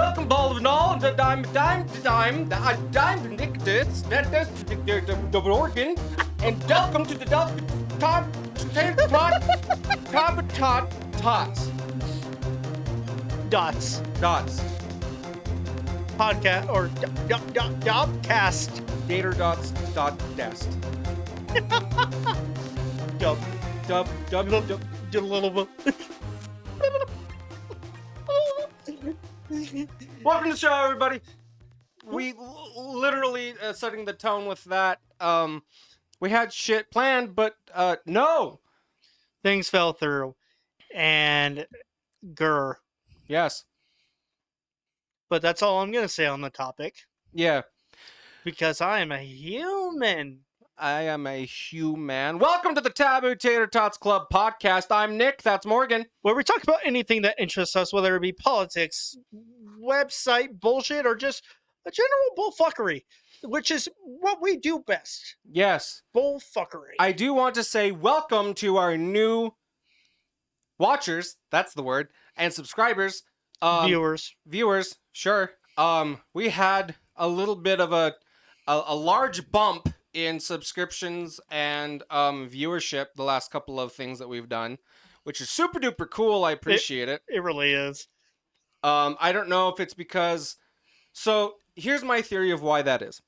Welcome, ball of knowledge. I'm Nicholas, the organ, and welcome to the Tots. Dots. Podcast or Dobcast. Gator dots dot dest. Dub. Dub. Little bit. Welcome to the show, everybody. We literally setting the tone with that. We had shit planned, but no. Things fell through, and grr. Yes. But that's all I'm gonna say on the topic. Yeah. Because I am a human. I am a human. Welcome to the Taboo Tater Tots Club podcast. I'm Nick. That's Morgan. Where we talk about anything that interests us, whether it be politics, website bullshit, or just a general bullfuckery, which is what we do best. Yes. Bullfuckery. I do want to say welcome to our new watchers. That's the word. And subscribers. Viewers. Sure. We had a little bit of a large bump in subscriptions and viewership the last couple of things that we've done, which is super duper cool. I appreciate it. It really is. I don't know if it's because... So, here's my theory of why that is.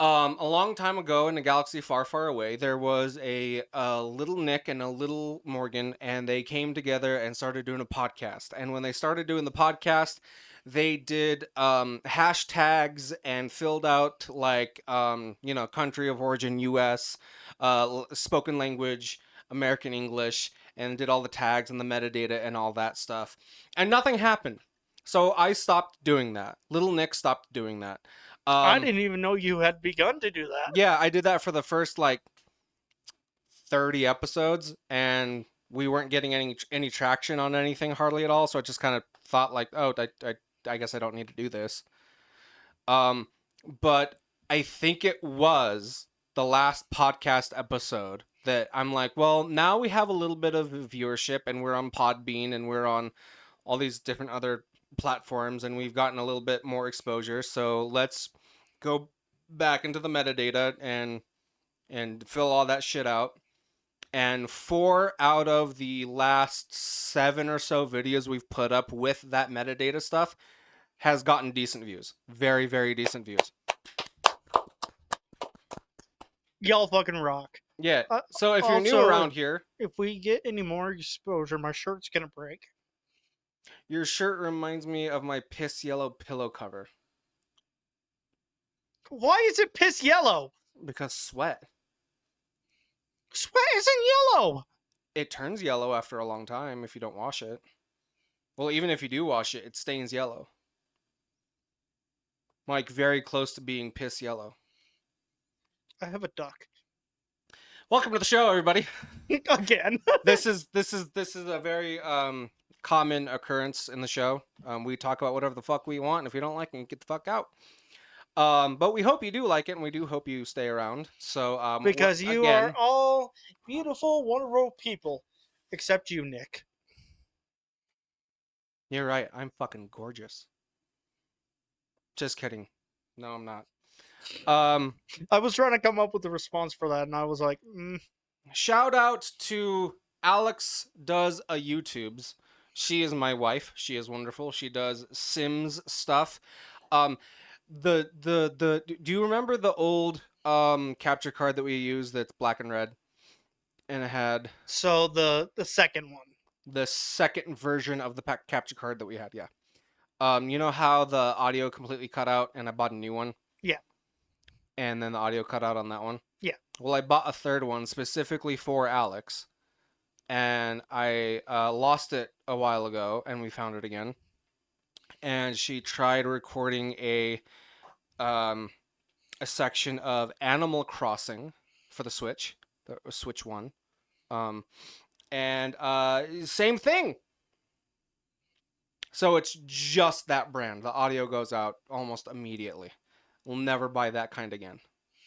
A long time ago in a galaxy far, far away, there was a little Nick and a little Morgan, and they came together and started doing a podcast. And when they started doing the podcast, they did hashtags and filled out like country of origin US, spoken language, American English, and did all the tags and the metadata and all that stuff. And nothing happened. So I stopped doing that. Little Nick stopped doing that. I didn't even know you had begun to do that. Yeah, I did that for the first 30 episodes, and we weren't getting any traction on anything hardly at all. So I just kind of thought I guess I don't need to do this. But I think it was the last podcast episode that I'm like, well, now we have a little bit of viewership, and we're on Podbean, and we're on all these different other platforms, and we've gotten a little bit more exposure. So let's go back into the metadata and fill all that shit out. And 4 out of the last 7 or so videos we've put up with that metadata stuff has gotten decent views. Very, very decent views. Y'all fucking rock. Yeah. So if you're new around here... If we get any more exposure, my shirt's gonna break. Your shirt reminds me of my piss yellow pillow cover. Why is it piss yellow? Because sweat. Sweat isn't yellow. It turns yellow after a long time if you don't wash it. Well, even if you do wash it, it stains yellow. Like very close to being piss yellow. I have a duck. Welcome to the show, everybody. Again. This is a very common occurrence in the show. We talk about whatever the fuck we want, and if we don't like it, get the fuck out. But we hope you do like it, and we do hope you stay around. So because you are all beautiful, wonderful people, except you, Nick. You're right. I'm fucking gorgeous. Just kidding. No, I'm not. I was trying to come up with a response for that, and I was like, Shout out to Alex does a YouTubes. She is my wife. She is wonderful. She does Sims stuff. Do you remember the old capture card that we used that's black and red? And it had... So the second one. The second version of the capture card that we had, yeah. You know how the audio completely cut out and I bought a new one? Yeah. And then the audio cut out on that one? Yeah. Well, I bought a third one specifically for Alex. And I lost it a while ago, and we found it again. And she tried recording a section of Animal Crossing for the Switch, the Switch 1. And same thing. So it's just that brand. The audio goes out almost immediately. We'll never buy that kind again.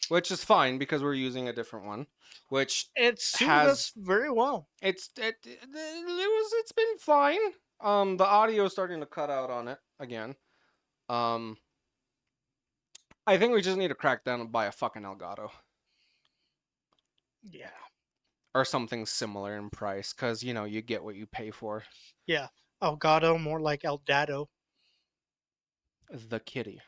Which is fine because we're using a different one, which it suited us very well. It's been fine. The audio is starting to cut out on it again. Um, I think we just need to crack down and buy a fucking Elgato Yeah. or something similar in price, because you get what you pay for. Yeah. Elgato, more like Eldado. The kitty.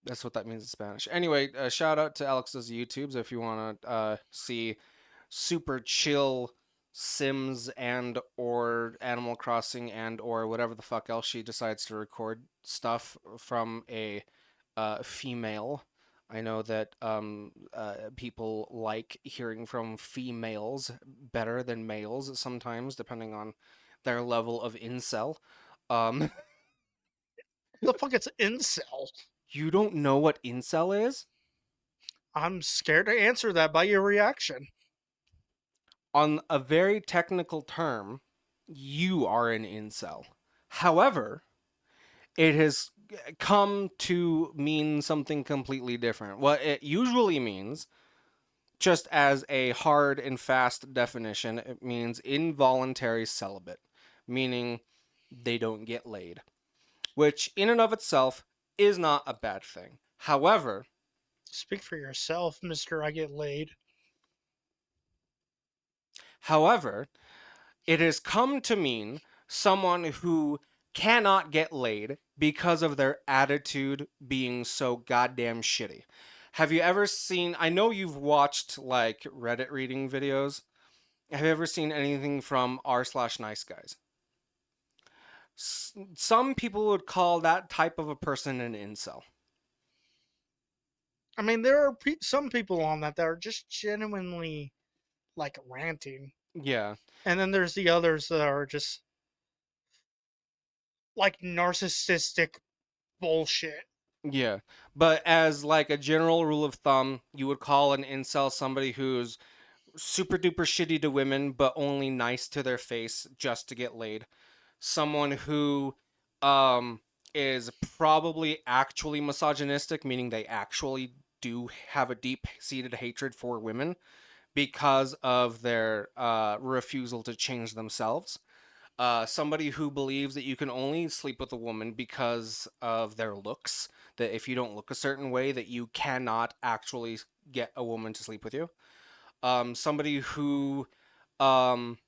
That's what that means in Spanish. Anyway, shout out to Alex's YouTubes if you want to see super chill Sims and or Animal Crossing and or whatever the fuck else she decides to record stuff from a female. I know that people like hearing from females better than males sometimes, depending on their level of incel. Um, The fuck it's incel? you don't know what incel is? I'm scared to answer that by your reaction. On a very technical term, you are an incel. However, it has come to mean something completely different. What it usually means, just as a hard and fast definition, it means involuntary celibate, meaning they don't get laid, which in and of itself is not a bad thing. Speak for yourself, Mr. I Get Laid. However, it has come to mean someone who cannot get laid because of their attitude being so goddamn shitty. Have you ever seen, I know you've watched like Reddit reading videos. Have you ever seen anything from r/nice guys? Some people would call that type of a person an incel. I mean, there are some people on that are just genuinely like ranting. Yeah, And then there's the others that are just like narcissistic bullshit. yeah. But as like a general rule of thumb, you would call an incel somebody who's super duper shitty to women, but only nice to their face just to get laid. Someone who um, is probably actually misogynistic, meaning they actually do have a deep seated hatred for women because of their refusal to change themselves. Somebody who believes that you can only sleep with a woman because of their looks, that if you don't look a certain way, that you cannot actually get a woman to sleep with you. Somebody who um,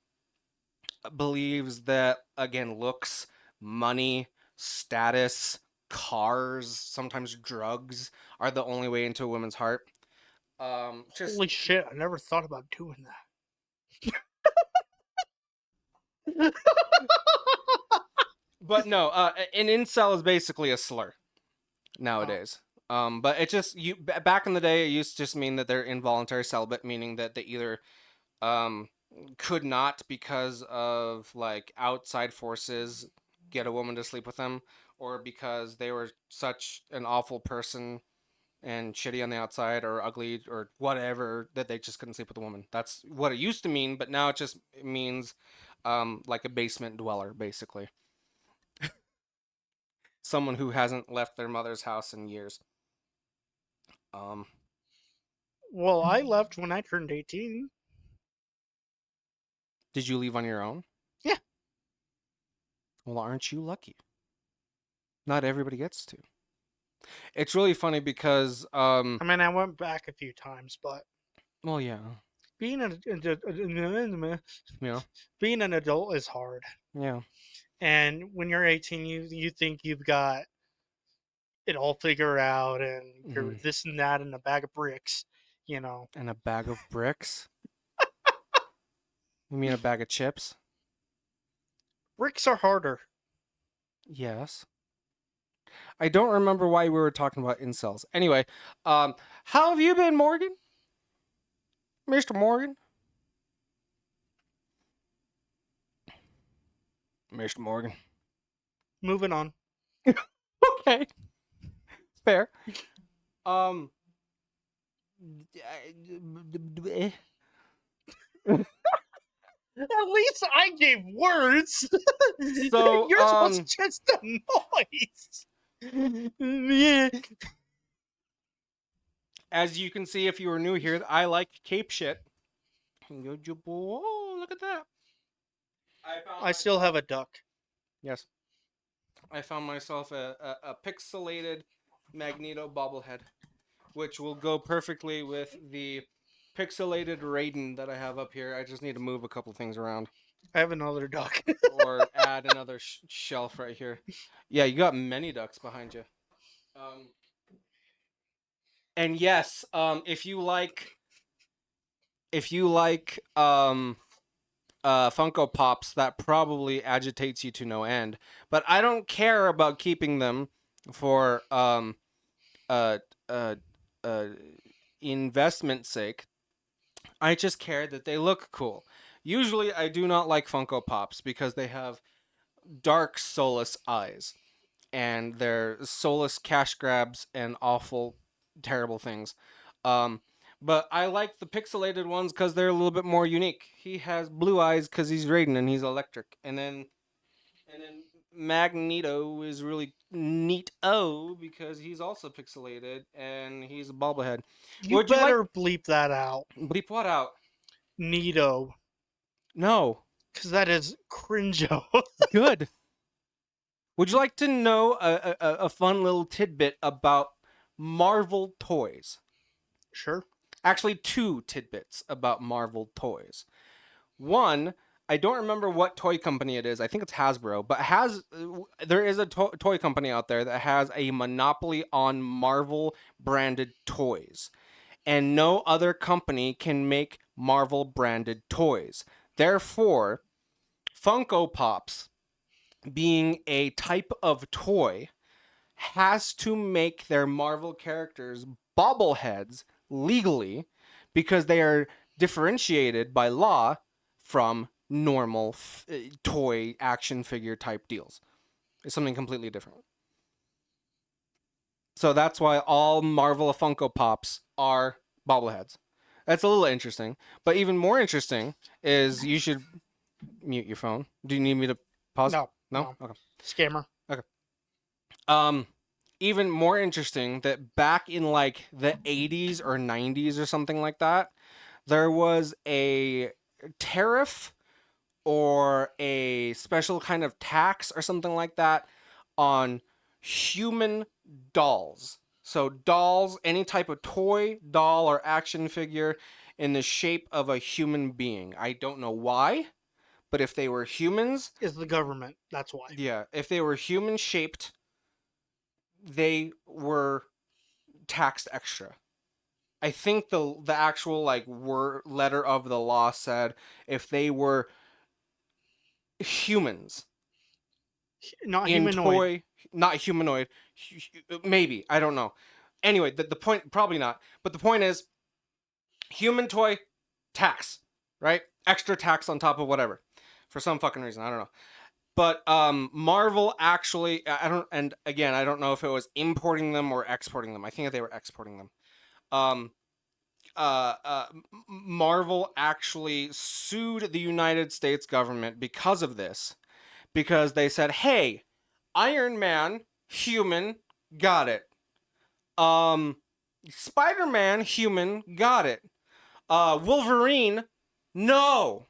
believes that, again, looks, money, status, cars, sometimes drugs are the only way into a woman's heart. Just, Holy shit, I never thought about doing that. but no, an incel is basically a slur Oh, nowadays. But it just back in the day, it used to just mean that they're involuntary celibate, meaning that they either um, could not because of like outside forces get a woman to sleep with them, or because they were such an awful person and shitty on the outside or ugly or whatever that they just couldn't sleep with a woman. That's what it used to mean, but now it just means like a basement dweller, basically. Someone who hasn't left their mother's house in years. Um, well, I left when I turned 18. did you leave on your own? Yeah. Well, aren't you lucky? Not everybody gets to. It's really funny because I mean, I went back a few times, but well, yeah, being you know, being an adult is hard. yeah, And when you're 18, you think you've got it all figured out, and you're hmm, this and that in a bag of bricks. You know, and a bag of bricks. You mean a bag of chips? bricks are harder. Yes. I don't remember why we were talking about incels. Anyway, how have you been, Morgan? Mr. Morgan? Mr. Morgan. Moving on. Okay, fair. Um, At least I gave words. so, Yours was just a noise. Yeah. as you can see, if you were new here, I like cape shit. Oh, look at that. I found I still myself. have a duck. Yes, I found myself a pixelated Magneto bobblehead, which will go perfectly with the pixelated Raiden that I have up here. I just need to move a couple things around I have another duck. or add another shelf right here. Yeah, you got many ducks behind you. Um, and yes, if you like Funko Pops, that probably agitates you to no end. But I don't care about keeping them for uh uh uh investment sake. I just care that they look cool. Usually, I do not like Funko Pops because they have dark, soulless eyes, and they're soulless cash grabs and awful, terrible things. Um, but I like the pixelated ones because they're a little bit more unique. He has blue eyes because he's Raiden and he's electric, and then Magneto is really neat because he's also pixelated and he's a bobblehead. You Would you like better bleep that out. bleep what out? Neato. No. Because that is cringo. Good. Would you like to know a fun little tidbit about Marvel toys? Sure. Actually, two tidbits about Marvel toys. One, I don't remember what toy company it is. I think it's Hasbro, but there is a toy company out there that has a monopoly on Marvel branded toys, and no other company can make Marvel branded toys. Therefore, Funko Pops, being a type of toy, has to make their Marvel characters bobbleheads legally because they are differentiated by law from normal toy action figure type deals. It's something completely different. So that's why all Marvel Funko Pops are bobbleheads. That's a little interesting. But even more interesting is you should mute your phone. Do you need me to pause? No. No? No. Okay. Scammer. Okay. Um, Even more interesting that back in like the 80s or 90s or something like that, there was a tariff or a special kind of tax or something like that on human dolls. So dolls, any type of toy, doll, or action figure in the shape of a human being. I don't know why, but if they were humans, Is the government. That's why. yeah, if they were human shaped, they were taxed extra. I think the actual like word letter of the law said if they were humans Not in humanoid. toy, not humanoid, maybe I don't know. Anyway, the point probably not, but the point is human toy tax, right? Extra tax on top of whatever for some fucking reason. I don't know. But Marvel actually, I don't, and again, I don't know if it was importing them or exporting them. I think they were exporting them. Um, Marvel actually sued the United States government because of this, because they said, "Hey, Iron Man, human, got it. Um, Spider-Man, human, got it. Wolverine, no,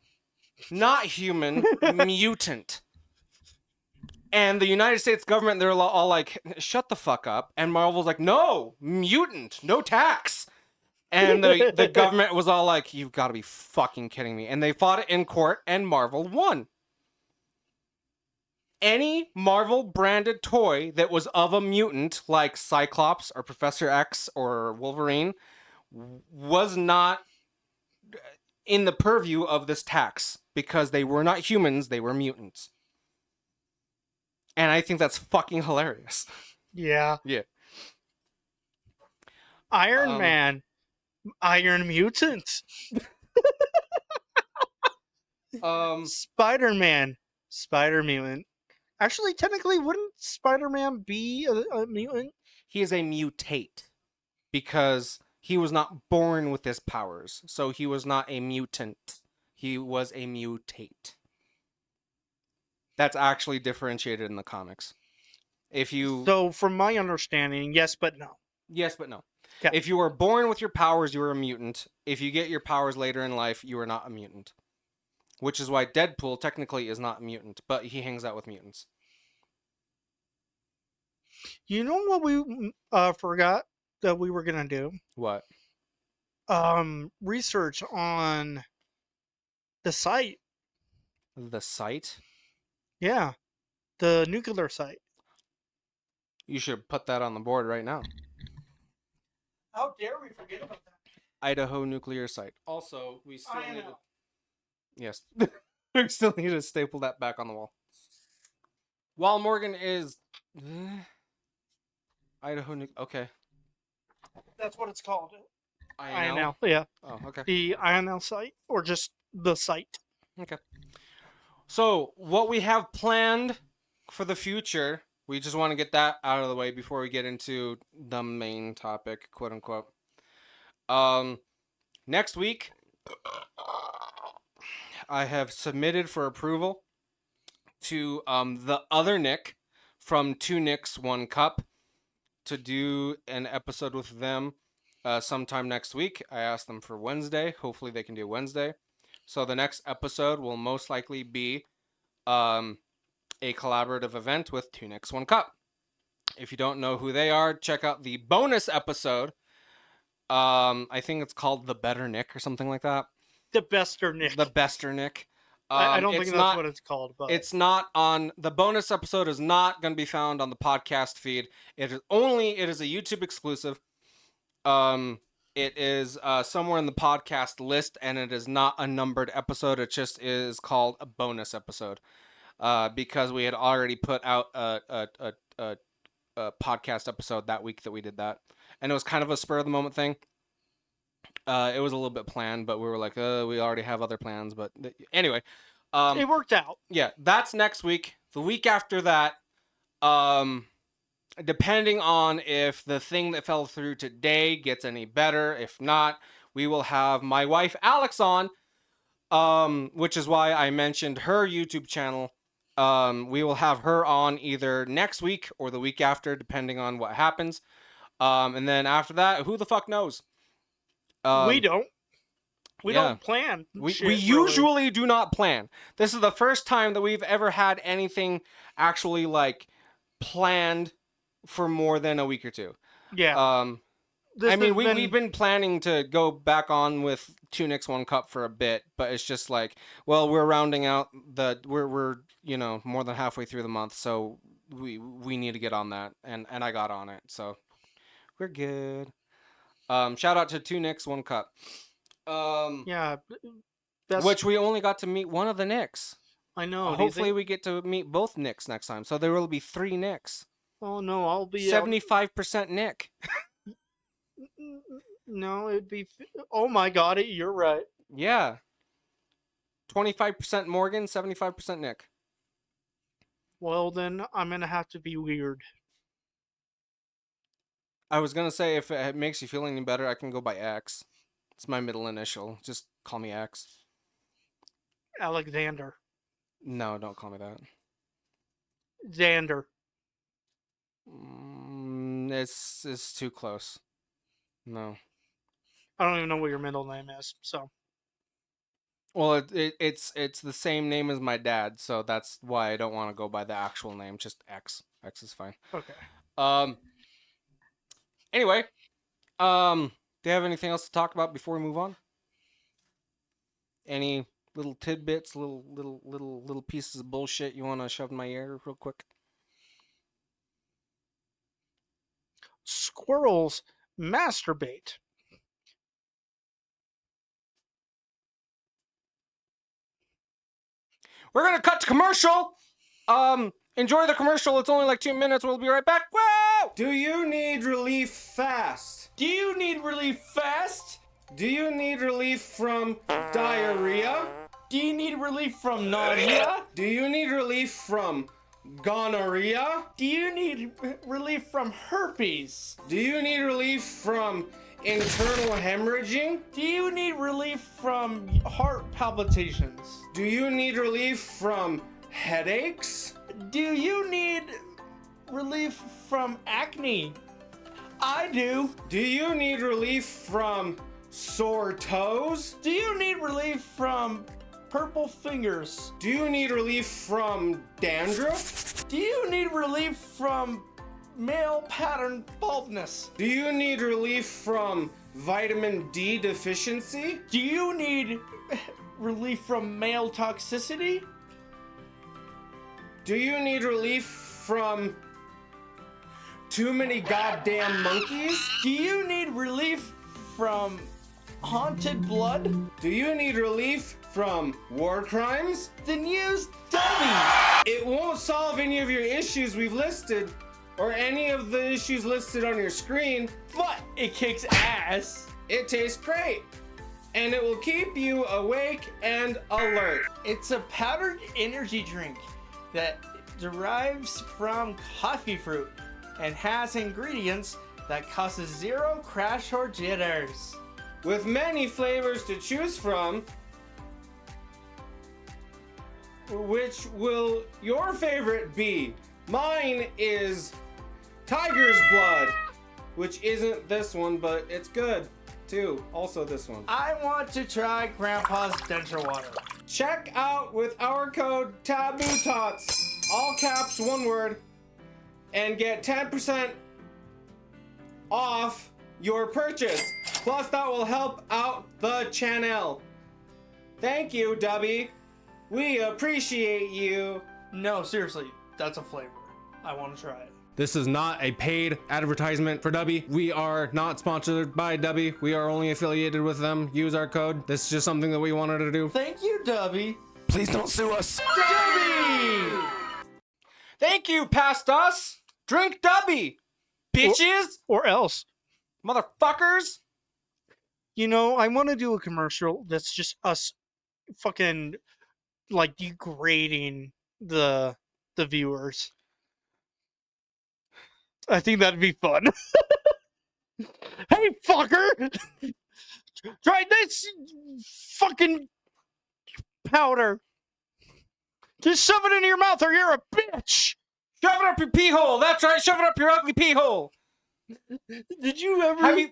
not human, mutant." And the United States government, they're all like, "Shut the fuck up." And Marvel's like, "No, mutant, no tax." And the government was all like, "You've got to be fucking kidding me." And they fought it in court, and Marvel won. Any Marvel branded toy that was of a mutant, like Cyclops or Professor X or Wolverine, was not in the purview of this tax because they were not humans, they were mutants. And I think that's fucking hilarious. Yeah. Yeah. Iron Um, Man. Iron Mutant. um, Spider Man. Spider Mutant. Actually, technically, wouldn't Spider Man be a mutant? he is a mutate because he was not born with his powers. So he was not a mutant. He was a mutate. That's actually differentiated in the comics. If you So, from my understanding, yes, but no. Yes, but no. Okay. If you were born with your powers, you were a mutant. If you get your powers later in life, you are not a mutant. which is why Deadpool technically is not a mutant, but he hangs out with mutants. You know what we forgot that we were gonna do? What? Research on the site. The site? Yeah, the nuclear site. You should put that on the board right now. How dare we forget about that? Idaho nuclear site. Also, we still I need know. to... Yes. We still need to staple that back on the wall. While Morgan is... Idaho nuclear... Okay. That's what it's called. INL? INL. Yeah, Oh, okay. the INL site, or just the site. Okay. So, what we have planned for the future, we just want to get that out of the way before we get into the main topic, quote unquote. Next week, I have submitted for approval to the other Nick from Two Nicks, One Cup to do an episode with them sometime next week. I asked them for Wednesday. Hopefully, they can do Wednesday. So the next episode will most likely be a collaborative event with Two Nicks, One Cup. If you don't know who they are, check out the bonus episode. I think it's called The Better Nick or something like that. The Bester Nick. The Bester Nick. I don't think it's that's not, what it's called, but it's not on the bonus episode. Is not going to be found on the podcast feed. It is a YouTube exclusive. It is somewhere in the podcast list, and it is not a numbered episode. It just is called a bonus episode. Because we had already put out a podcast episode that week that we did that, and it was kind of a spur of the moment thing. It was a little bit planned, but we were like, we already have other plans. But anyway, it worked out. yeah, that's next week. The week after that, depending on if the thing that fell through today gets any better, if not, we will have my wife Alex on, which is why I mentioned her YouTube channel. We will have her on either next week or the week after, depending on what happens. And then after that, who the fuck knows? We don't. We yeah. don't plan. We shit, really. usually do not plan. This is the first time that we've ever had anything actually planned for more than a week or two. Yeah. We've been planning to go back on with Two Nicks, One Cup for a bit, but it's just like, well, we're rounding out we're more than halfway through the month, so we need to get on that, and I got on it, so we're good. Shout out to Two Nicks, One Cup. Yeah. Which we only got to meet one of the Nicks. I know. Hopefully we get to meet both Nicks next time, so there will be 3 Nicks. Oh no, I'll be 75% Nick. No, it'd be. Oh my god, you're right. Yeah. 25% Morgan, 75% Nick. Well, then I'm gonna have to be weird. I was gonna say, if it makes you feel any better, I can go by X. It's my middle initial. Just call me X. Alexander. No, don't call me that. Xander. It's too close. No. I don't even know what your middle name is, so. Well, it's the same name as my dad, so that's why I don't want to go by the actual name. Just X. X is fine. Okay. Anyway, do you have anything else to talk about before we move on? Any little tidbits, little pieces of bullshit you want to shove in my ear real quick? Squirrels masturbate. We're gonna cut to commercial. Enjoy the commercial. It's only like 2 minutes. We'll be right back. Whoa! Do you need relief fast? Do you need relief fast? Do you need relief from diarrhea? Do you need relief from nausea? Do you need relief from gonorrhea? Do you need relief from herpes? Do you need relief from internal hemorrhaging? Do you need relief from heart palpitations? Do you need relief from headaches? Do you need relief from acne? I do. Do you need relief from sore toes? Do you need relief from purple fingers? Do you need relief from dandruff? Do you need relief from male pattern baldness? Do you need relief from vitamin D deficiency? Do you need relief from male toxicity? Do you need relief from too many goddamn monkeys? Do you need relief from haunted blood? Do you need relief from war crimes? Then use Dummy! It won't solve any of your issues we've listed, or any of the issues listed on your screen, But it kicks ass. it tastes great. And it will keep you awake and alert. It's a powdered energy drink that derives from coffee fruit and has ingredients that causes 0 crash or jitters. With many flavors to choose from, which will your favorite be? Mine is Tiger's Blood, which isn't this one, but it's good too. Also this one. I want to try Grandpa's denture water. Check out with our code TabooCouchPotatoes, all caps, one word, and get 10% off your purchase. Plus, that will help out the channel. Thank you, Dubby. We appreciate you. No, seriously, that's a flavor. I want to try it. This is not a paid advertisement for Dubby. We are not sponsored by Dubby. We are only affiliated with them. Use our code. This is just something that we wanted to do. Thank you, Dubby. Please don't sue us. Dubby! Thank you, past us. Drink Dubby, bitches, Or else. motherfuckers. You know, I want to do a commercial that's just us fucking like degrading the viewers. I think that'd be fun. Hey, fucker! Try this fucking powder. Just shove it into your mouth or you're a bitch. Shove it up your pee hole. That's right. Shove it up your ugly pee hole. Did you ever Have you?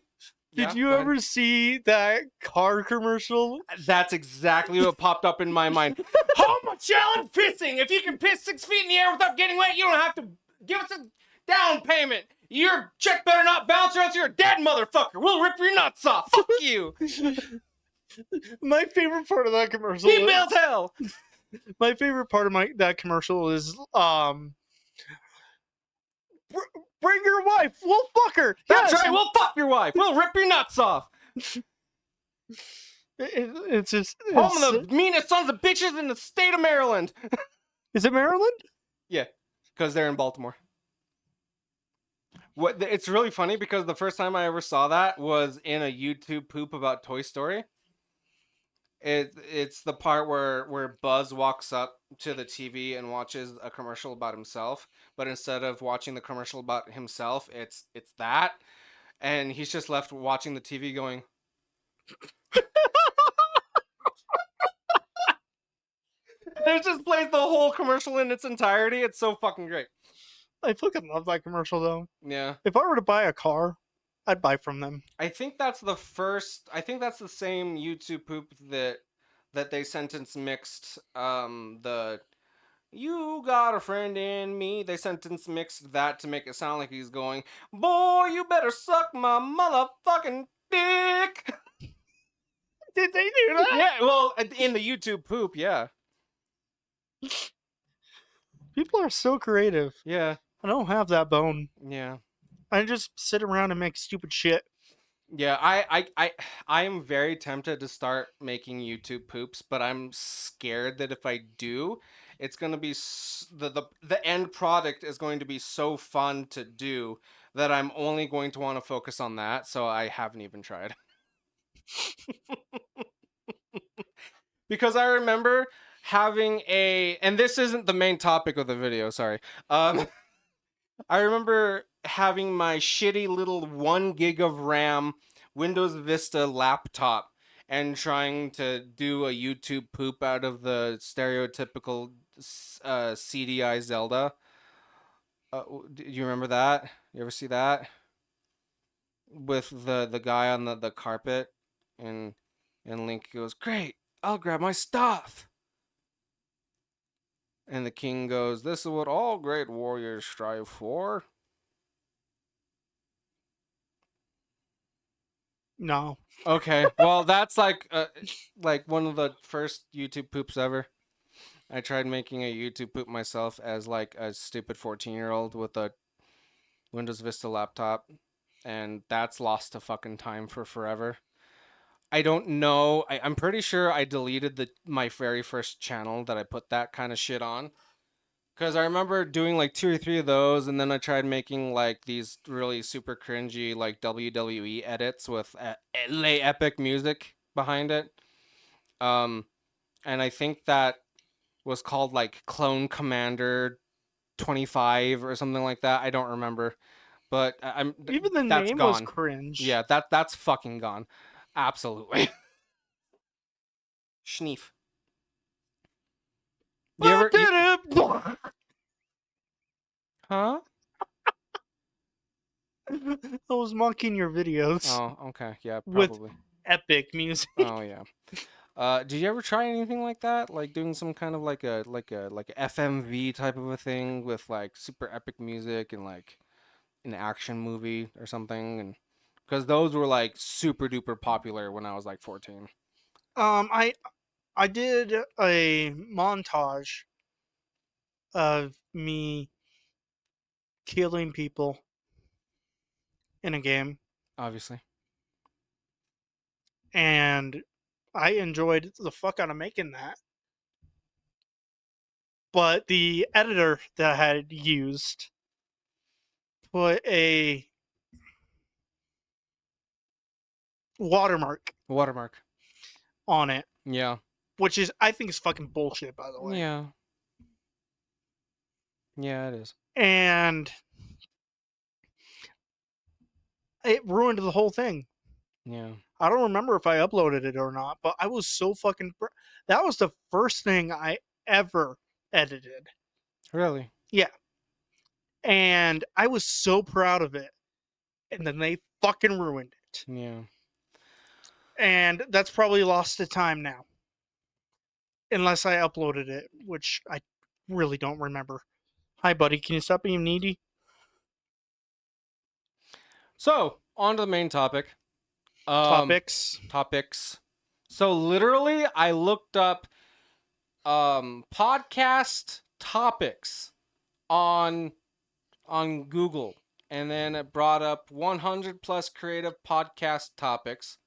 did Yeah, you go ahead. ever see that car commercial? That's exactly what popped up in my mind. Home challenge pissing. If you can piss 6 feet in the air without getting wet, you don't have to give us a down payment. Your check better not bounce or else you're a dead motherfucker. We'll rip your nuts off. Fuck you. My favorite part of that commercial. He built hell. My favorite part of that commercial is bring your wife. We'll fuck her. That's Yes! right. We'll fuck your wife. We'll rip your nuts off. It's just Home of the meanest sons of bitches in the state of Maryland. Is it Maryland? Yeah, because they're in Baltimore. It's really funny because the first time I ever saw that was in a YouTube poop about Toy Story. It's the part where Buzz walks up to the TV and watches a commercial about himself, but instead of watching the commercial about himself, it's that, and he's just left watching the TV going. It just plays the whole commercial in its entirety. It's so fucking great. I fucking love that commercial though. Yeah. If I were to buy a car, I'd buy from them. I think that's the same YouTube poop that they sentence mixed the you got a friend in me. They sentence mixed that to make it sound like he's going, boy, you better suck my motherfucking dick. Did they do that? Yeah, well, in the YouTube poop, yeah. People are so creative. Yeah. I don't have that bone. Yeah. I just sit around and make stupid shit. Yeah, I am very tempted to start making YouTube poops, but I'm scared that if I do, it's going to be the end product is going to be so fun to do that I'm only going to want to focus on that, so I haven't even tried. Because I remember having and this isn't the main topic of the video, sorry. I remember having my shitty little 1 gig of RAM Windows Vista laptop and trying to do a YouTube poop out of the stereotypical CDI Zelda. Do you remember that? You ever see that? With the guy on the carpet and Link goes, "Great, I'll grab my stuff." And the king goes, "This is what all great warriors strive for." No. Okay, well that's like one of the first YouTube poops ever. I tried making a YouTube poop myself as like a stupid 14-year-old with a Windows Vista laptop, and that's lost to fucking time for forever. I don't know. I'm pretty sure I deleted my very first channel that I put that kind of shit on. Because I remember doing like 2 or 3 of those, and then I tried making like these really super cringy like WWE edits with lay epic music behind it. Um, and I think that was called like Clone Commander 25 or something like that. I don't remember, but Even the that's name was gone. cringe. Yeah, that's fucking gone. Absolutely. Schneef. You ever? Huh? I was mocking your videos Oh, okay. Yeah, with probably. epic music. Oh yeah. Did you ever try anything like that? Like doing some kind of like a FMV type of a thing with like super epic music and like an action movie or something? And because those were like super duper popular when I was like 14. I did a montage of me killing people in a game, Obviously. and I enjoyed the fuck out of making that. But the editor that I had used put a watermark Watermark. on it, Yeah. which is I think is fucking bullshit, by the way. Yeah. Yeah, it is. And it ruined the whole thing. Yeah. I don't remember if I uploaded it or not, but I was so fucking. That was the first thing I ever edited. Really? Yeah. And I was so proud of it. And then they fucking ruined it. Yeah. And that's probably lost to time now. Unless I uploaded it, which I really don't remember. Hi, buddy. Can you stop being needy? So, on to the main topic. Topics. Topics. So literally I looked up podcast topics on Google, and then it brought up 100 plus creative podcast topics,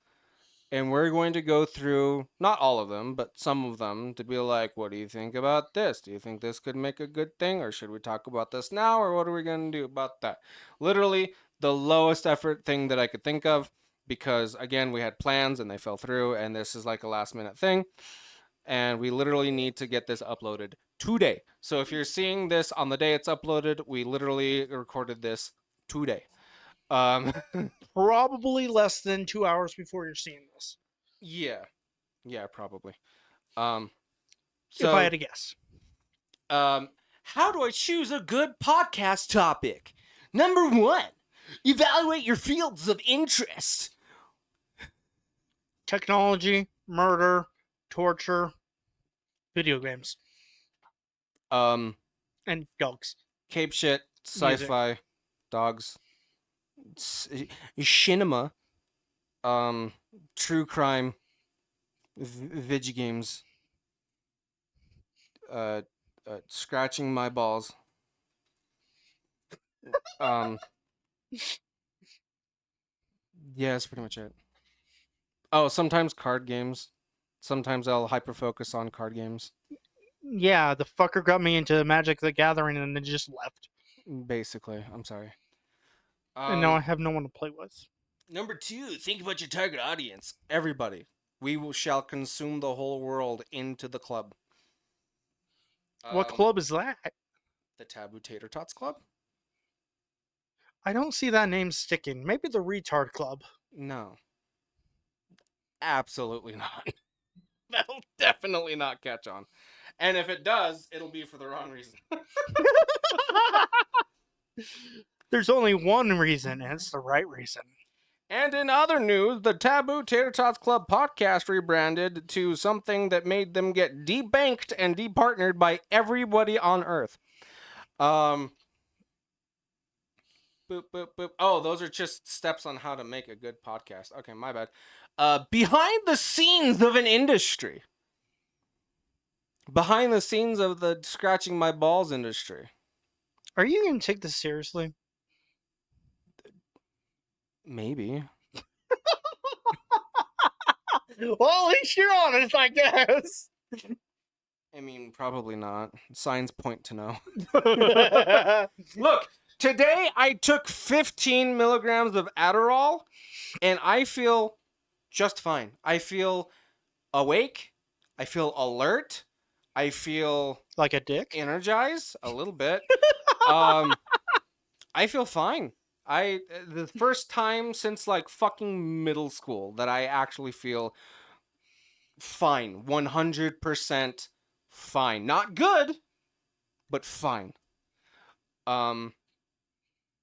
and we're going to go through not all of them but some of them to be like, what do you think about this? Do you think this could make a good thing, or should we talk about this now, or what are we going to do about that? Literally the lowest effort thing that I could think of, because again we had plans and they fell through, and this is like a last minute thing, and we literally need to get this uploaded today. So if you're seeing this on the day it's uploaded, we literally recorded this today. Probably less than 2 hours before you're seeing this. Yeah, probably. If I had So to guess. how do I choose a good podcast topic? Number 1, evaluate your fields of interest. Technology, murder, torture, video games, Um, and dogs. cape shit, Music. sci-fi, dogs, cinema, true crime, video games, scratching my balls. Yeah, that's pretty much it. Oh, sometimes card games. Sometimes I'll hyper focus on card games. Yeah, the fucker got me into Magic the Gathering and then just left. Basically, I'm sorry. And now I have no one to play with. Number 2, think about your target audience. Everybody. Shall consume the whole world into the club. What club is that? The Taboo Tater Tots Club? I don't see that name sticking. Maybe the Retard Club. No. Absolutely not. That'll definitely not catch on. And if it does, it'll be for the wrong reason. There's only one reason, and it's the right reason. And in other news, the Taboo Tater Tots Club podcast rebranded to something that made them get debanked and departnered by everybody on Earth. Boop, boop, boop. Oh, those are just steps on how to make a good podcast. Okay, my bad. Behind the scenes of an industry. Behind the scenes of the scratching my balls industry. Are you going to take this seriously? Maybe. Well, at least you're honest, I guess. I mean, probably not. Signs point to no. Look, Look, today I took 15 milligrams of Adderall, and I feel just fine. I feel awake. I feel alert. I feel like a dick. energized a little bit. I feel fine. The first time since like fucking middle school that I actually feel fine. 100% fine. Not good, but fine. So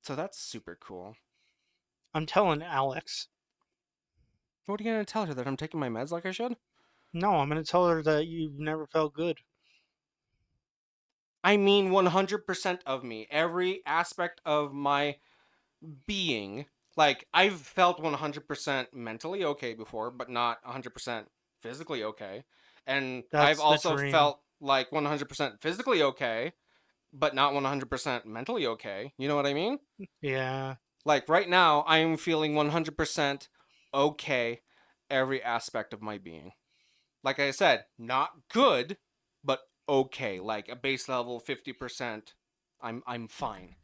that's super cool. I'm telling Alex. What are you gonna tell her, that I'm taking my meds like I should? No, I'm going to tell her that you've never felt good. I mean 100% of me. Every aspect of my being. Like, I've felt 100% mentally okay before, but not 100% physically okay. And That's I've the also dream. felt like 100% physically okay, but not 100% mentally okay. You know what I mean? Yeah. Like, right now, I'm feeling 100% okay every aspect of my being. Like I said, not good, but okay. Like a base level 50%. I'm fine.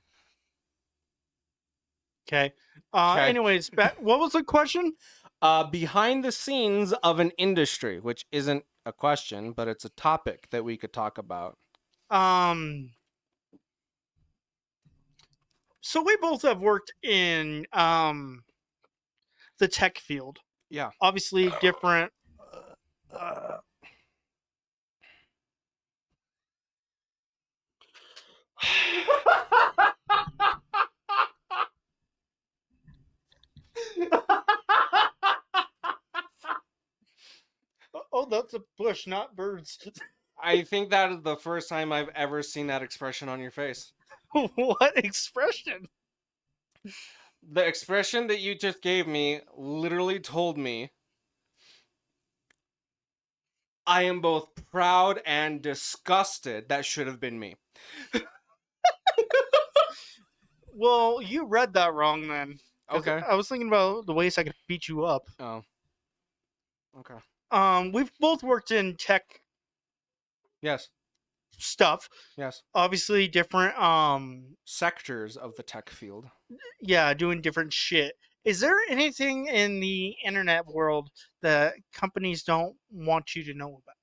Okay. Okay. Anyways, what was the question? Behind the scenes of an industry, which isn't a question, but it's a topic that we could talk about. So we both have worked in the tech field. Yeah. Obviously different. Oh, that's a bush, not birds. I think that is the first time I've ever seen that expression on your face. What expression? The expression that you just gave me literally told me I am both proud and disgusted. That should have been me. Well, you read that wrong then. 'Cause Okay. I was thinking about the ways I could beat you up. Oh. Okay. We've both worked in tech Yes. stuff. Yes. Obviously different Sectors of the tech field. yeah, doing different shit. Is there anything in the internet world that companies don't want you to know about?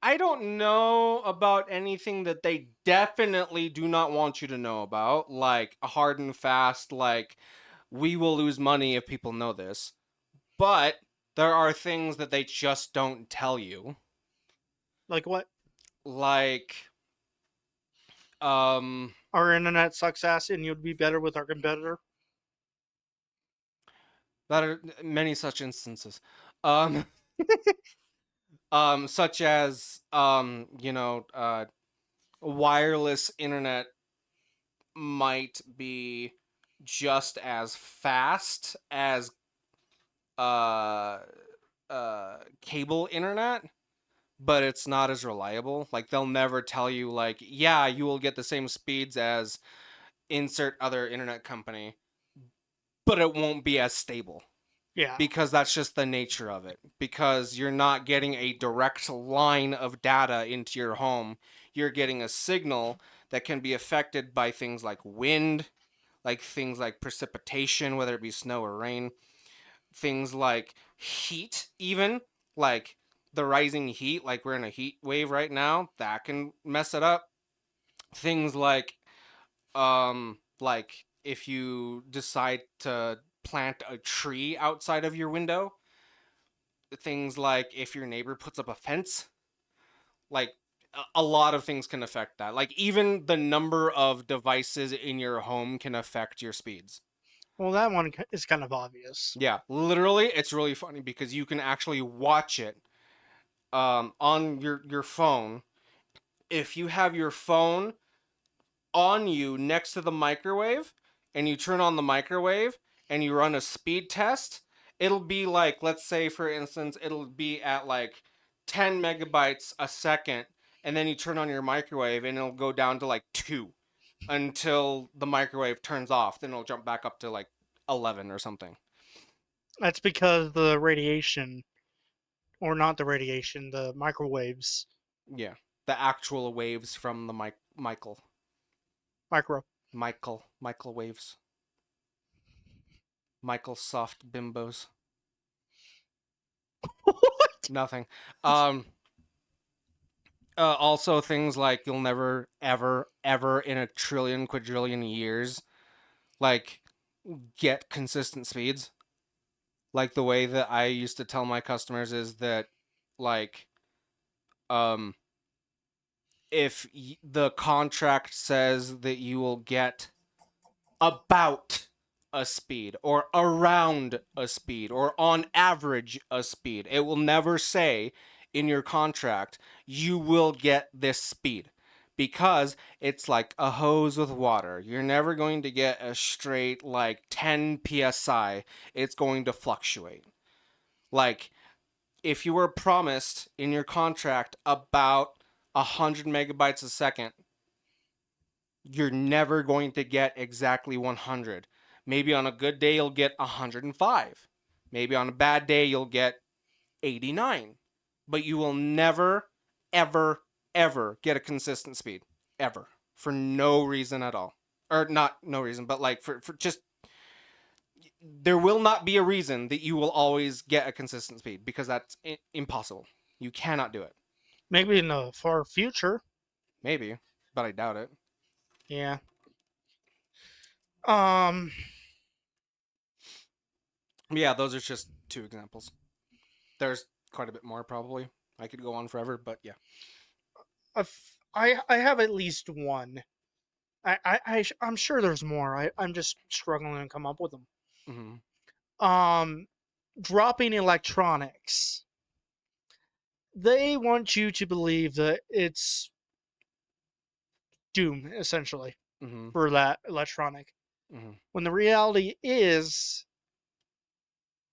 I don't know about anything that they definitely do not want you to know about, like a hard and fast, like we will lose money if people know this. But there are things that they just don't tell you, Like what? like um Our internet sucks ass and you'd be better with our competitor? that are many such instances. Um such as wireless internet might be just as fast as uh cable internet, but it's not as reliable. Like they'll never tell you like, yeah, you will get the same speeds as insert other internet company, but it won't be as stable. Yeah. Because that's just the nature of it. Because you're not getting a direct line of data into your home. You're getting a signal that can be affected by things like wind, like things like precipitation, whether it be snow or rain, things like heat, even like the rising heat, like we're in a heat wave right now, that can mess it up. Things like if you decide to plant a tree outside of your window, things like if your neighbor puts up a fence, like a lot of things can affect that. Like even the number of devices in your home can affect your speeds. Well, that one is kind of obvious. Yeah, literally, it's really funny because you can actually watch it on your phone. If you have your phone on you next to the microwave and you turn on the microwave and you run a speed test, it'll be like, let's say for instance, it'll be at like 10 megabytes a second, and then you turn on your microwave and it'll go down to like 2 until the microwave turns off. Then it'll jump back up to like 11 or something. That's because the radiation, or not the radiation, the microwaves, Yeah, the actual waves from the Michael micro. waves. Michael soft bimbos. What? Nothing. Also things like you'll never ever in a trillion quadrillion years like get consistent speeds. Like the way that I used to tell my customers is that like um if the contract says that you will get about a speed or around a speed or on average a speed, it will never say in your contract you will get this speed, because it's like a hose with water. You're never going to get a straight like 10 psi. It's going to fluctuate. Like if you were promised in your contract about 100 megabytes a second, you're never going to get exactly 100. Maybe on a good day, you'll get 105. Maybe on a bad day, you'll get 89. But you will never, ever, ever get a consistent speed. Ever. For no reason at all. Or not no reason, but like for just, there will not be a reason that you will always get a consistent speed, because that's impossible. You cannot do it. Maybe in the far future. Maybe, but I doubt it. Yeah. Um. Yeah, those are just 2 examples. There's quite a bit more probably. I could go on forever, but yeah. I have at least one. I'm sure there's more. I'm just struggling to come up with them. Hmm. Dropping electronics. They want you to believe that it's doom, essentially, Hmm. for that electronic. Hmm. When the reality is,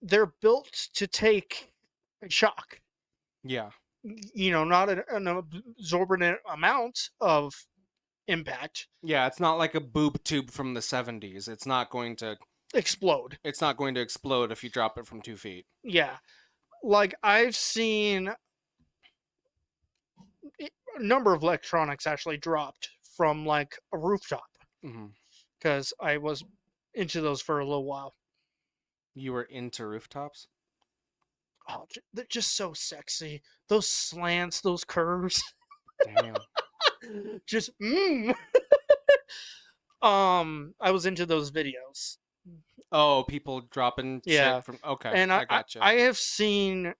they're built to take a shock. Yeah. You know, not an absorbent amount of impact. Yeah, it's not like a boob tube from the 70s. Explode. It's not going to explode if you drop it from 2 feet. Yeah. Like, I've seen a number of electronics actually dropped from, like, a rooftop, Hmm. because I was into those for a little while. You were into rooftops? Oh, they're just so sexy. Those slants, those curves. Damn. Just, I was into those videos. Oh, people dropping Yeah. shit from... Okay, And I gotcha. I have seen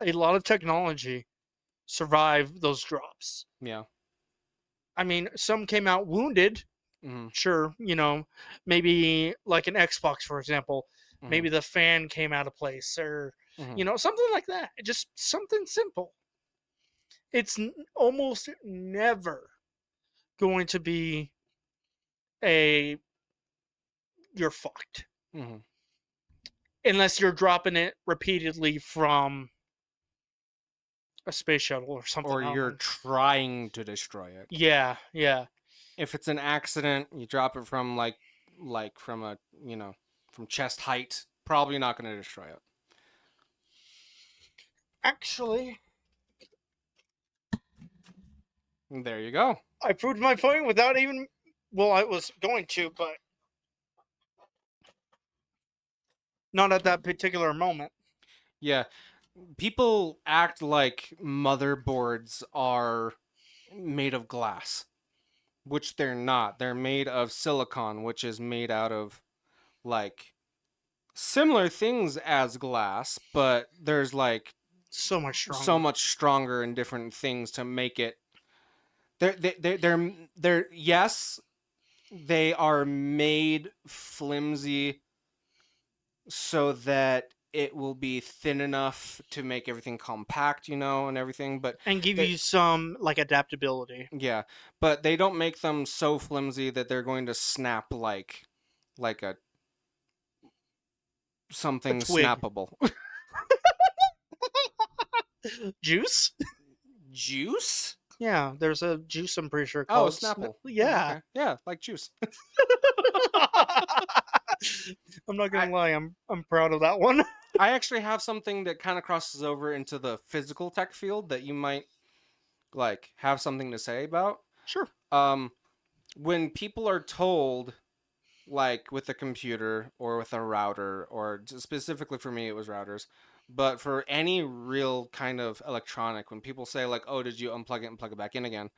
a lot of technology survive those drops. Yeah. I mean, some came out wounded. Hmm. Sure, you know, maybe like an Xbox, for example. Hmm. Maybe the fan came out of place, or, Hmm. you know, something like that. Just something simple. It's almost never going to be a you're fucked, Hmm. unless you're dropping it repeatedly from a space shuttle or something. Or you're trying to destroy it. Yeah, yeah. If it's an accident, you drop it from like from a, from chest height, probably not going to destroy it. Actually, There you go. I proved my point without even. Well, I was going to, but not at that particular moment. Yeah. People act like motherboards are made of glass, which they're not. They're made of silicon, which is made out of like similar things as glass, but there's like So much stronger. so much stronger in different things to make it. They're yes, they are made flimsy so that it will be thin enough to make everything compact, and everything. But And give they, you some like adaptability. yeah, but they don't make them so flimsy that they're going to snap like a something twig. snappable. Juice? Juice? Yeah, there's a juice I'm pretty sure Oh, called Snapple. Yeah. Okay. Yeah, like juice. I'm not gonna lie, I'm proud of that one. I actually have something that kind of crosses over into the physical tech field that you might like have something to say about. Sure. When people are told, like with a computer or with a router, or specifically for me, it was routers, but for any real kind of electronic, when people say like, "Oh, did you unplug it and plug it back in again?"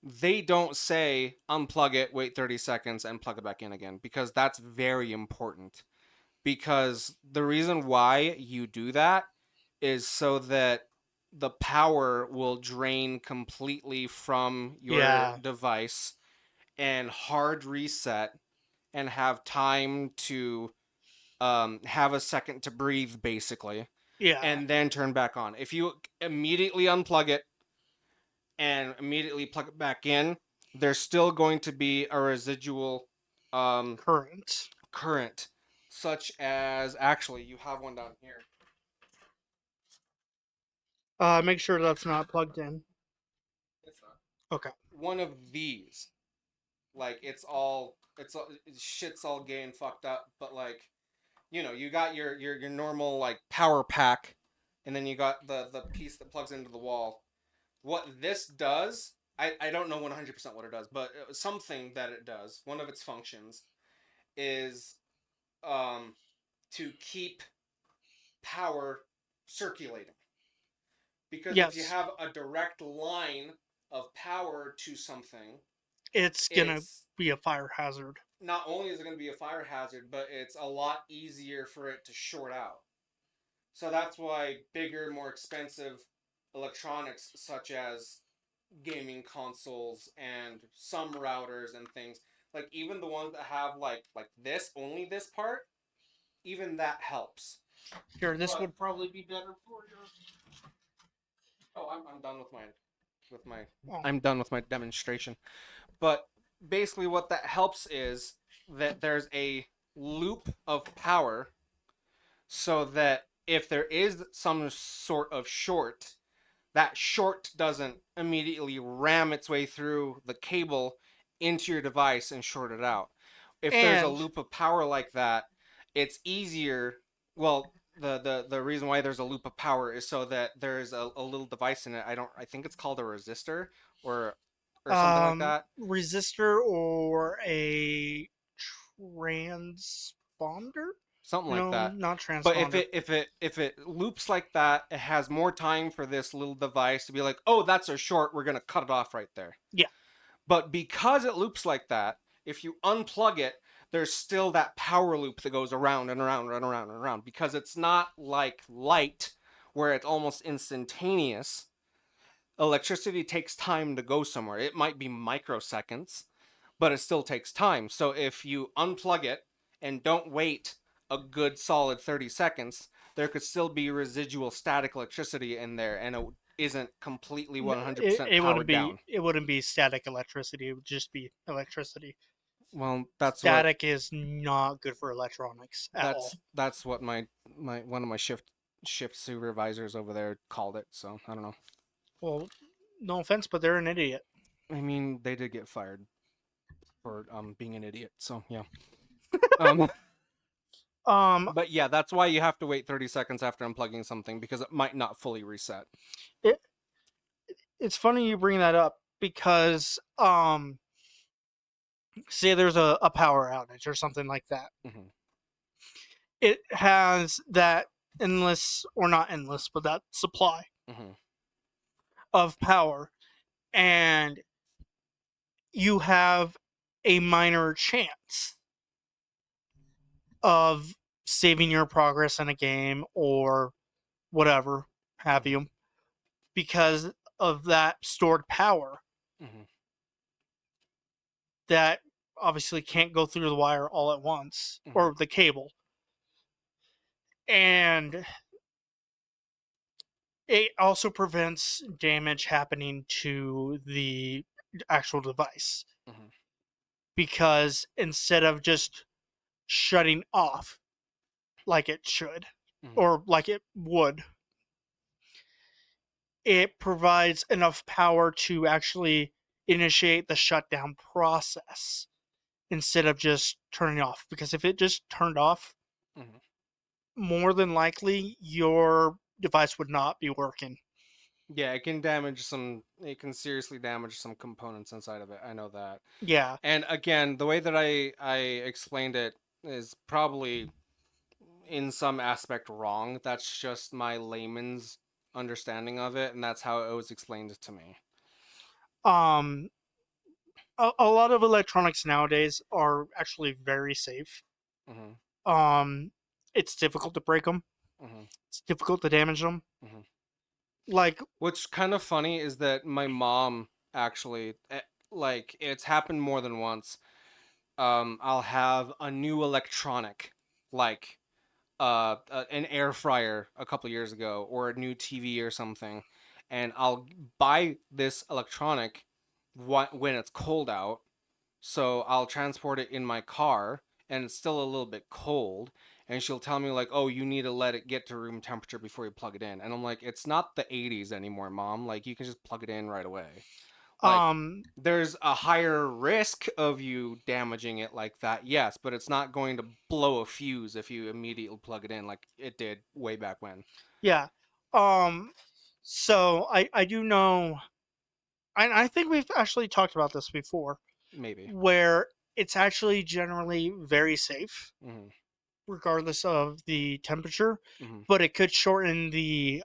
They don't say unplug it, wait 30 seconds, and plug it back in again, because that's very important. Because the reason why you do that is so that the power will drain completely from your Yeah. device and hard reset and have time to have a second to breathe, basically, Yeah. and then turn back on. If you immediately unplug it and immediately plug it back in, there's still going to be a residual Current. current, such as, actually, you have one down here. Make sure that's not plugged in. It's not. Okay. One of these, like, shit's all gay and fucked up, but like, you got your normal like power pack, and then you got the piece that plugs into the wall. What this does, I don't know 100% what it does, but something that it does, one of its functions is to keep power circulating. Because if you Yes. have a direct line of power to something, It's gonna it's be a fire hazard. not only is it going to be a fire hazard, but it's a lot easier for it to short out. So that's why bigger, more expensive electronics, such as gaming consoles and some routers and things, like even the ones that have like this, only this part, even that helps. Here, this But- would probably be better for you. Oh, I'm done with my Oh. I'm done with my demonstration. But basically what that helps is that there's a loop of power, so that if there is some sort of short, that short doesn't immediately ram its way through the cable into your device and short it out. If there's a And- loop of power like that, it's easier. Well, the reason why there's a loop of power is so that there's a little device in it. I think it's called a resistor or something like that. Resistor or a transponder? Something No, like that. not transponder. But if it loops like that, it has more time for this little device to be like, "Oh, that's a short. We're gonna cut it off right there." Yeah. But because it loops like that, if you unplug it, there's still that power loop that goes around and around and around and around, because it's not like light where it's almost instantaneous. Electricity takes time to go somewhere. It might be microseconds, but it still takes time. So if you unplug it and don't wait a good solid 30 seconds, there could still be residual static electricity in there, and it isn't completely 100% it powered wouldn't be down. it wouldn't be static electricity. It would just be electricity. Well, that's Static is not good for electronics at all. that's what my one of my shift supervisors over there called it. So I don't know. Well, no offense, but they're an idiot. I mean, they did get fired for being an idiot. So yeah. But yeah, that's why you have to wait 30 seconds after unplugging something, because it might not fully reset. It's funny you bring that up because say there's a power outage or something like that. Mhm. It has that endless, or not endless, but that supply Mhm. of power, and you have a minor chance of saving your progress in a game or whatever, have you, because of that stored power Mm-hmm. that obviously can't go through the wire all at once Mm-hmm. or the cable. And it also prevents damage happening to the actual device Mm-hmm. because instead of just shutting off like it should Mm-hmm. or like it would, it provides enough power to actually initiate the shutdown process instead of just turning off. Because if it just turned off, Mm-hmm. more than likely your device would not be working. Yeah, it can damage some. It can seriously damage some components inside of it. I know that. Yeah. And again, the way that I explained it is probably in some aspect wrong. That's just my layman's understanding of it, and that's how it was explained to me. Um, a lot of electronics nowadays are actually very safe. Mm-hmm. Um, it's difficult to break them. Mm-hmm. It's difficult to damage them. Mm-hmm. Like, What's kind of funny is that my mom actually, like, it's happened more than once. I'll have a new electronic, like an air fryer a couple years ago, or a new TV or something, and I'll buy this electronic when it's cold out. So I'll transport it in my car, and it's still a little bit cold. And she'll tell me like, "Oh, you need to let it get to room temperature before you plug it in." And I'm like, "It's not the '80s anymore, Mom. Like, you can just plug it in right away." Like, um, there's a higher risk of you damaging it like that, yes, but it's not going to blow a fuse if you immediately plug it in like it did way back when. yeah. Um, so I do know, and I think we've actually talked about this before, Maybe. where it's actually generally very safe Mm-hmm. regardless of the temperature, Mm-hmm. but it could shorten the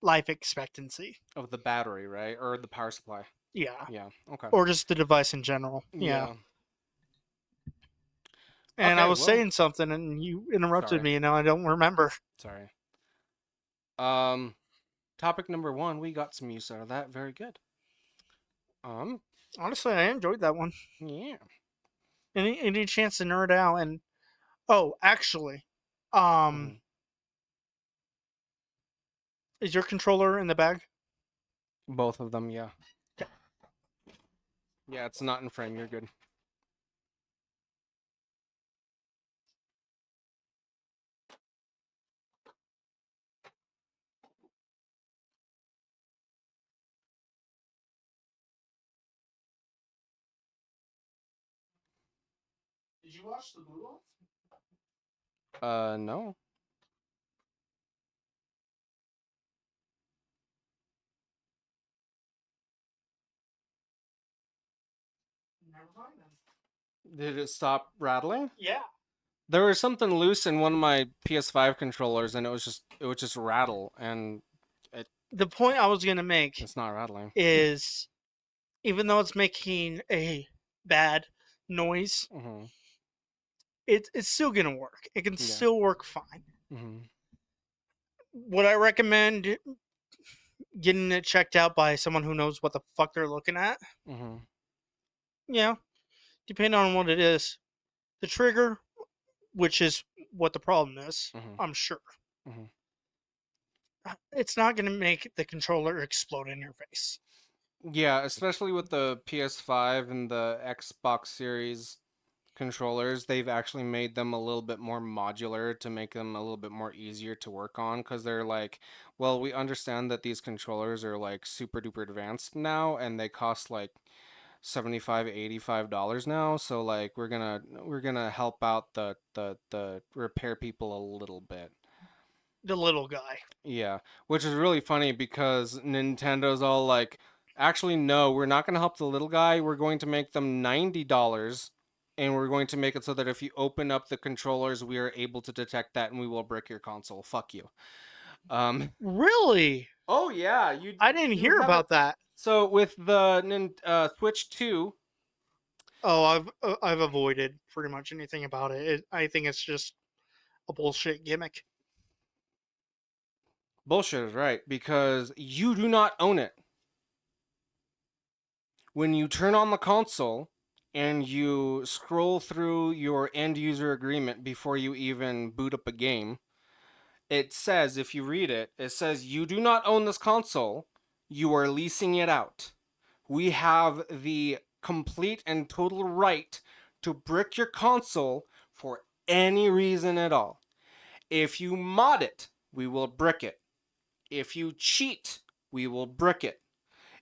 life expectancy. Of the battery, right? Or the power supply. Yeah. Yeah. Okay. Or just the device in general. Yeah. Yeah. And I Okay, was well, saying something and you interrupted sorry. me and now I don't remember. Sorry. Um, topic number one, we got some use out of that. Very good. Um, Honestly, I enjoyed that one. yeah. Any chance to nerd out and oh, actually, um, Mm-hmm. is your controller in the bag? Both of them, yeah. Yeah, it's not in frame. You're good. Did you watch the Blue Lock? No. Never mind then. Did it stop rattling? Yeah. There was something loose in one of my PS5 controllers, and it would just rattle, and The point I was gonna make it's not rattling. is even though it's making a bad noise, Mm-hmm. it's still gonna work. It can Yeah. still work fine. Mm-hmm. Would I recommend getting it checked out by someone who knows what the fuck they're looking at? Mm-hmm. Yeah, depending on what it is. The trigger, which is what the problem is, Mm-hmm. I'm sure. Mm-hmm. It's not going to make the controller explode in your face. Yeah, especially with the PS5 and the Xbox Series controllers, they've actually made them a little bit more modular to make them a little bit more easier to work on because they're like, well, we understand that these controllers are like super duper advanced now and they cost like 75 $85 now, so like we're gonna help out the repair people a little bit. The little guy. Yeah, which is really funny because Nintendo's all like, actually, no, we're not going to help the little guy. We're going to make them $90, and we're going to make it so that if you open up the controllers, we are able to detect that, and we will brick your console. Fuck you. Um. Really? Oh yeah, you I didn't you hear haven't. about that. So with the Switch 2, Oh, I've avoided pretty much anything about it. I think it's just a bullshit gimmick. Bullshit is right, because you do not own it. When you turn on the console and you scroll through your end user agreement before you even boot up a game, it says, if you read it, it says, you do not own this console, you are leasing it out. We have the complete and total right to brick your console for any reason at all. If you mod it, we will brick it. If you cheat, we will brick it.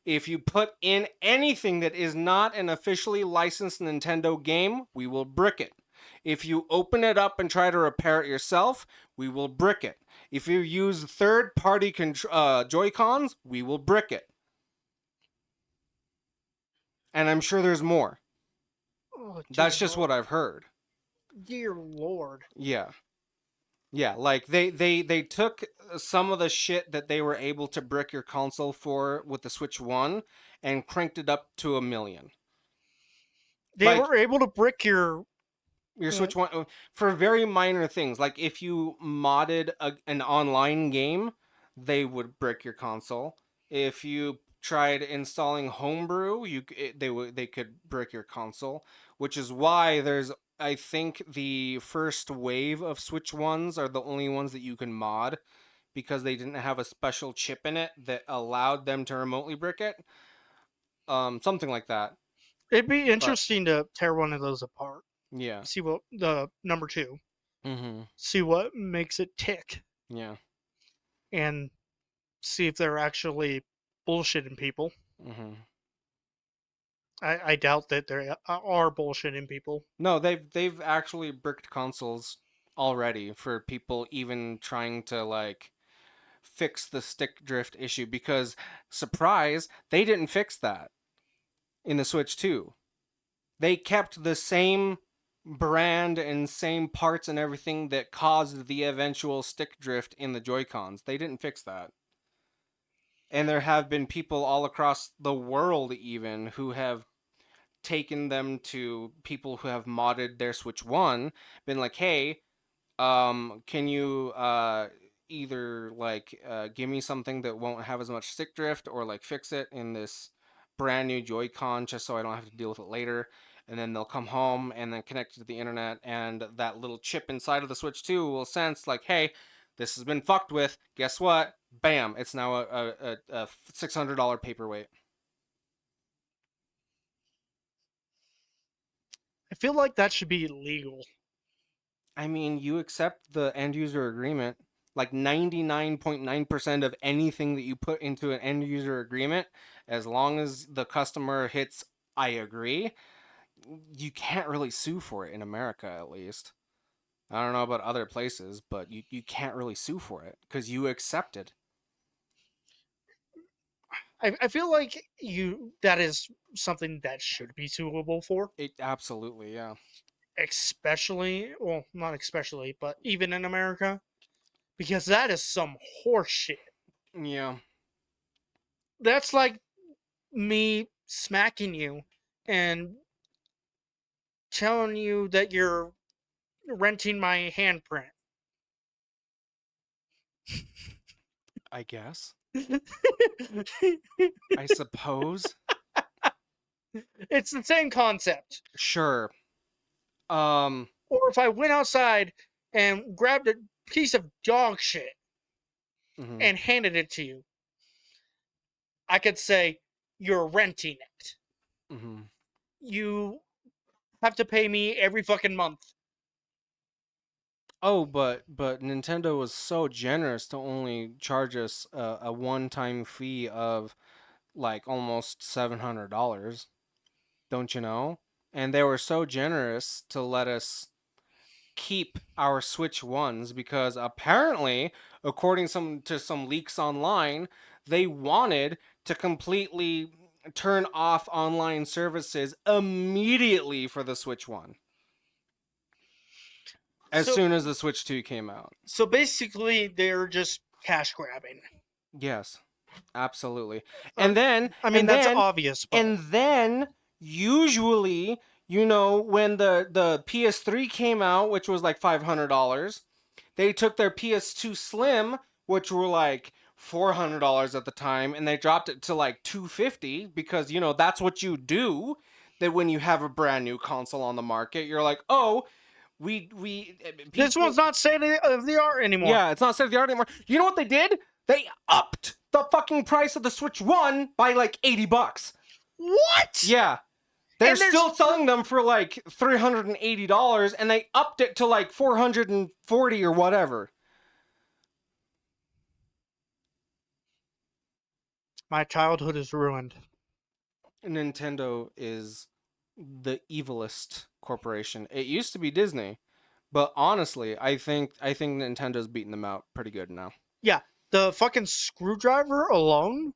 If you put in anything that is not an officially licensed Nintendo game, we will brick it. If you open it up and try to repair it yourself, we will brick it. If you use third-party Joy-Cons, we will brick it. And I'm sure there's more. Oh, That's just what I've heard. Dear Lord. Yeah. Yeah, like they took some of the shit that they were able to brick your console for with the Switch 1 and cranked it up to 1 million. They Like- were able to brick your Switch 1 for very minor things. Like if you modded an online game, they would brick your console. If you tried installing Homebrew, they could brick your console, which is why there's, I think, the first wave of Switch 1s are the only ones that you can mod, because they didn't have a special chip in it that allowed them to remotely brick it. Something like that. It'd be interesting to tear one of those apart. Yeah. See what the number 2. Mm-hmm. See what makes it tick, Yeah. and see if they're actually bullshitting people. Mm-hmm. I doubt that there are bullshitting people. No, they've actually bricked consoles already for people even trying to like fix the stick drift issue, because surprise, they didn't fix that in the Switch 2. They kept the same brand and same parts and everything that caused the eventual stick drift in the Joy-Cons. They didn't fix that. And there have been people all across the world even who have taken them to people who have modded their Switch 1, been like, hey, can you either like give me something that won't have as much stick drift, or like fix it in this brand new Joy-Con just so I don't have to deal with it later. And then they'll come home and then connect to the internet, and that little chip inside of the Switch 2 will sense like, hey, this has been fucked with. Guess what? Bam! It's now a $600 paperweight. I feel like that should be illegal. I mean, you accept the end user agreement. Like 99.9% of anything that you put into an end user agreement, as long as the customer hits I agree, you can't really sue for it in America, at least. I don't know about other places, but you can't really sue for it because you accepted. I feel like that is something that should be suable for. It absolutely, yeah. Especially, well, not especially, but even in America. Because that is some horse shit. Yeah. That's like me smacking you and telling you that you're renting my handprint. I guess. I suppose. It's the same concept. Sure. Or if I went outside and grabbed a piece of dog shit Mhm. and handed it to you, I could say, you're renting it. Mhm. You have to pay me every fucking month. Oh, but Nintendo was so generous to only charge us a one-time fee of like almost $700. Don't you know? And they were so generous to let us keep our Switch 1s, because apparently, according to some leaks online, they wanted to completely turn off online services immediately for the Switch 1. As So- soon as the Switch 2 came out. So basically, they're just cash grabbing. Yes, absolutely. And then, I mean, and that's then, obvious. But and then usually, when the PS3 came out, which was like $500, they took their PS2 Slim, which were like $400 at the time, and they dropped it to like $250 because that's what you do. That when you have a brand new console on the market, you're like, oh, we This people. one's not state of the art anymore. Yeah, it's not state of the art anymore. You know what they did? They upped the fucking price of the Switch 1 by like $80. What? Yeah. They're And there's- still selling them for like $380, and they upped it to like $440 or whatever. My childhood is ruined. Nintendo is the evilest corporation. It used to be Disney, but honestly, I think Nintendo's beating them out pretty good now. Yeah, the fucking screwdriver alone.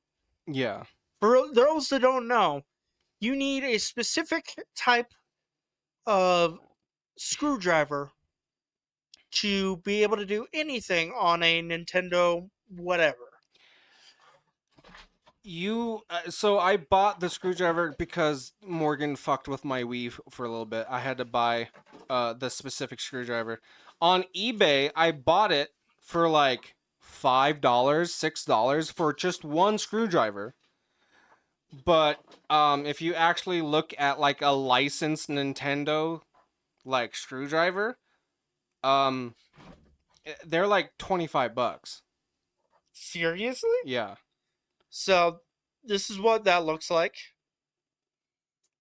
Yeah. For those that don't know, you need a specific type of screwdriver to be able to do anything on a Nintendo whatever. So I bought the screwdriver because Morgan fucked with my Wii for a little bit. I had to buy the specific screwdriver. On eBay, I bought it for like $5, $6 for just one screwdriver. But if you actually look at like a licensed Nintendo like screwdriver, they're like $25. Seriously? Yeah. So this is what that looks like.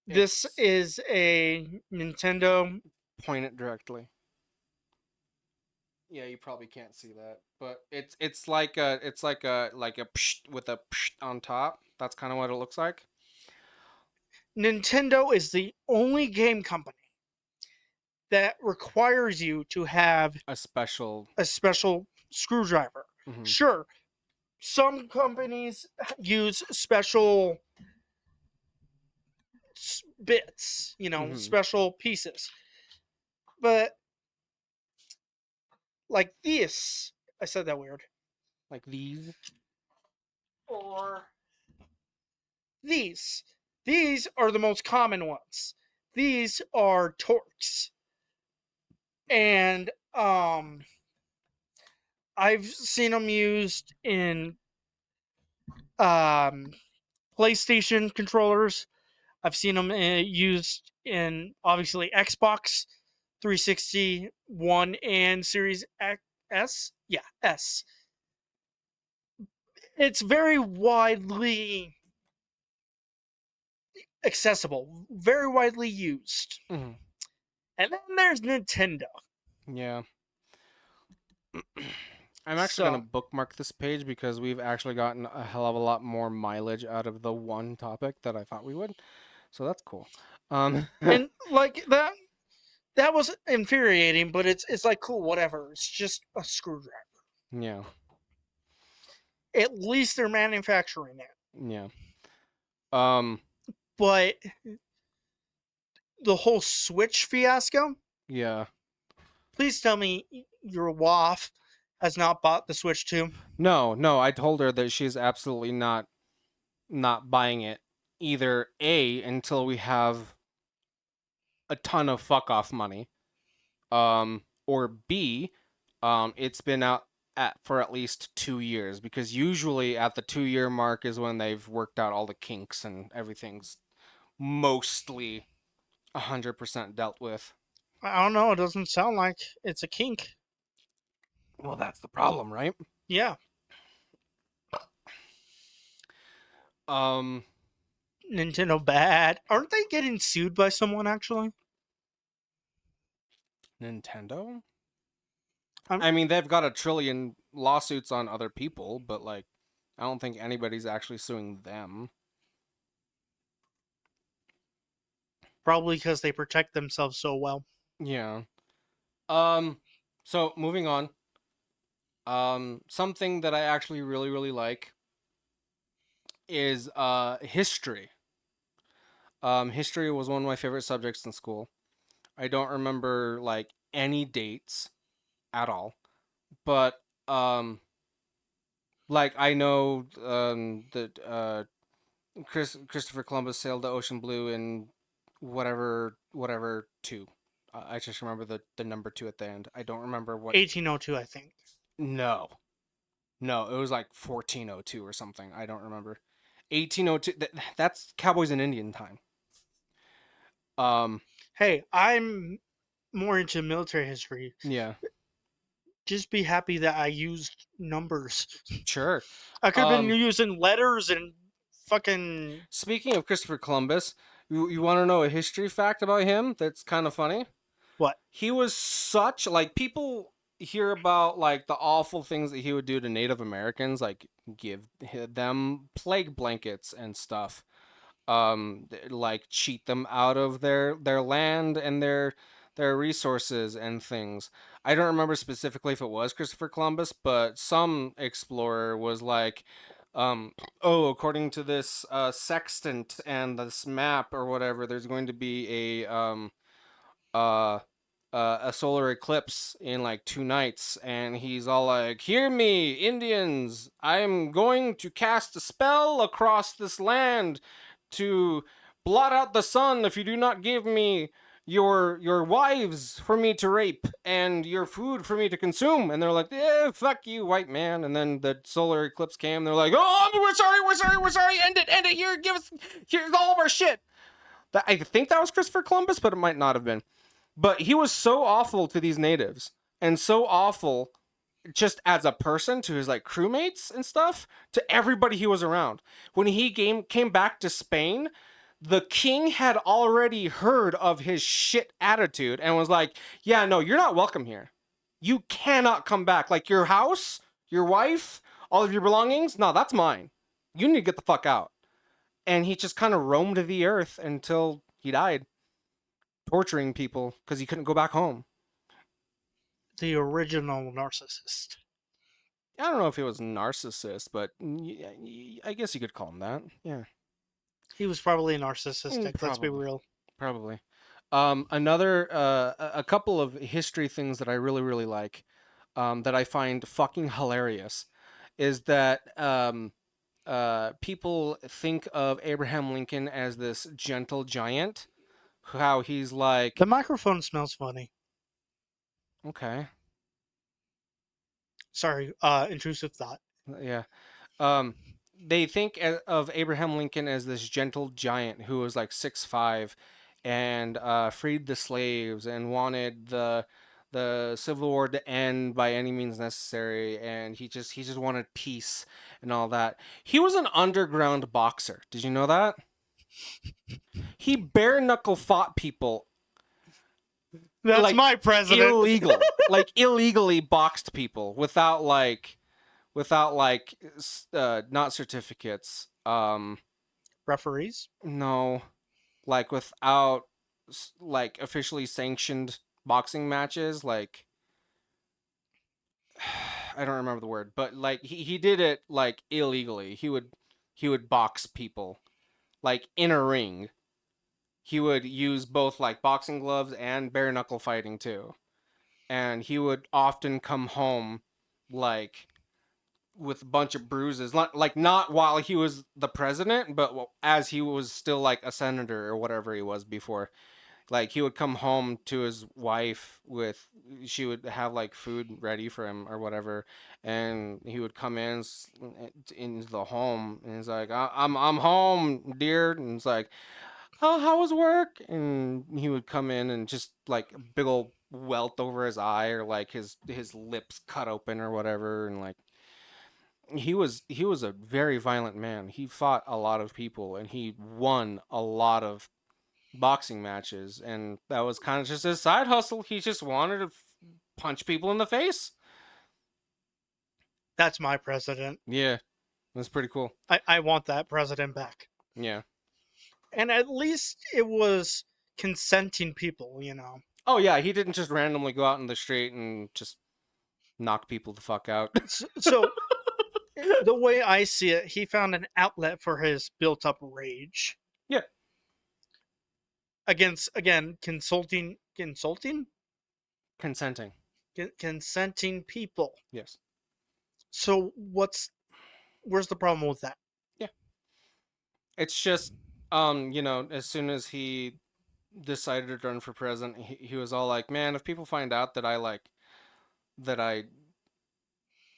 This is a Nintendo. Point it directly. Yeah, you probably can't see that, but it's like a psh with a psh on top. That's kind of what it looks like. Nintendo is the only game company that requires you to have A special. a special screwdriver. Mhm. Sure, some companies use special bits, Mhm. special pieces. But like this, I said that weird. Like these. Or these. These are the most common ones. These are Torx. And I've seen them used in PlayStation controllers. I've seen them used in obviously Xbox 360, One, and Series S. Yeah, S. It's very widely accessible, very widely used. Mhm. And then there's Nintendo. Yeah. I'm actually So- gonna bookmark this page because we've actually gotten a hell of a lot more mileage out of the one topic that I thought we would. So that's cool. And like that was infuriating, but it's like cool, whatever. It's just a screwdriver. Yeah. At least they're manufacturing it. Yeah. Um. But the whole Switch fiasco, Yeah. please tell me your WAF has not bought the Switch too. No. I told her that she's absolutely not buying it either. A, until we have a ton of fuck off money. Or B, it's been out for at least 2 years, because usually at the 2-year mark is when they've worked out all the kinks and everything's mostly 100% dealt with. I don't know. It doesn't sound like it's a kink. Well, that's the problem, right? Yeah. Nintendo bad. Aren't they getting sued by someone actually? Nintendo? I'm- I mean, they've got a trillion lawsuits on other people, but like, I don't think anybody's actually suing them. Probably because they protect themselves so well. Yeah. So moving on. Something that I actually really, really like is history. History was one of my favorite subjects in school. I don't remember like any dates at all, but like I know that Christopher Columbus sailed the ocean blue in whatever two. I just remember the number 2 at the end. I don't remember what. 1802, I think. No. No, it was like 1402 or something. I don't remember. 1802. That's Cowboys and Indian time. Um, Hey, I'm more into military history. yeah, Just be happy that I used numbers. sure. I could have been Um, using letters and fucking Speaking of Christopher Columbus, you want to know a history fact about him that's kind of funny? what? He was such like people hear about like the awful things that he would do to Native Americans, like give them plague blankets and stuff, like cheat them out of their land and their resources and things. I don't remember specifically if it was Christopher Columbus, but some explorer was like, oh, according to this sextant and this map or whatever, there's going to be uh a solar eclipse in like 2 nights, and he's all like, hear me, Indians, I'm going to cast a spell across this land to blot out the sun if you do not give me your wives for me to rape and your food for me to consume. And they're like, yeah, fuck you, white man. And then the solar eclipse came, they're like, oh, we're sorry, end it, here, give us, here's all of our shit. I think that was Christopher Columbus, but it might not have been. But he was so awful to these natives, and so awful just as a person to his like crewmates and stuff, to everybody he was around. When he came back to Spain, the king had already heard of his shit attitude and was like, yeah, no, you're not welcome here. You cannot come back. Like your house, your wife, all of your belongings, no, that's mine. You need to get the fuck out. And he just kind of roamed the earth until he died, torturing people because he couldn't go back home. The original narcissist. I don't know if he was a narcissist, but I guess you could call him that. Yeah, He was probably narcissistic. Let's be probably, real. probably. Another, a couple of history things that I really like, that I find fucking hilarious, is that people think of Abraham Lincoln as this gentle giant, how he's like, The microphone smells funny. okay, Sorry, intrusive thought. yeah. They think of Abraham Lincoln as this gentle giant who was like 6'5", and freed the slaves and wanted the Civil War to end by any means necessary, and he just wanted peace and all that. He was an underground boxer. Did you know that? He bare knuckle fought people That's like my president. illegal, like illegally boxed people without not certificates, Referees. no, like without like officially sanctioned boxing matches, like I don't remember the word, but like he did it like illegally. He would box people like in a ring. He would use both like boxing gloves and bare knuckle fighting too, and he would often come home like with a bunch of bruises, like not while he was the president, but as he was still like a senator or whatever he was before. Like he would come home to his wife with, she would have like food ready for him or whatever, and he would come into the home and he's like, I'm home, dear," and it's like, "Oh, how was work?" And he would come in and just like a big old welt over his eye, or like his lips cut open or whatever, and like he was a very violent man. He fought a lot of people and he won a lot of boxing matches, and that was kind of just his side hustle. He just wanted to punch people in the face. That's my president. Yeah, that's pretty cool. I want that president back. Yeah. And at least it was consenting people, you know. Oh yeah, he didn't just randomly go out in the street and just knock people the fuck out. So the way I see it, he found an outlet for his built-up rage. Yeah. Against, again, consenting people. Yes. So where's the problem with that? Yeah. It's just, as soon as he decided to run for president, he was all like, man, if people find out that I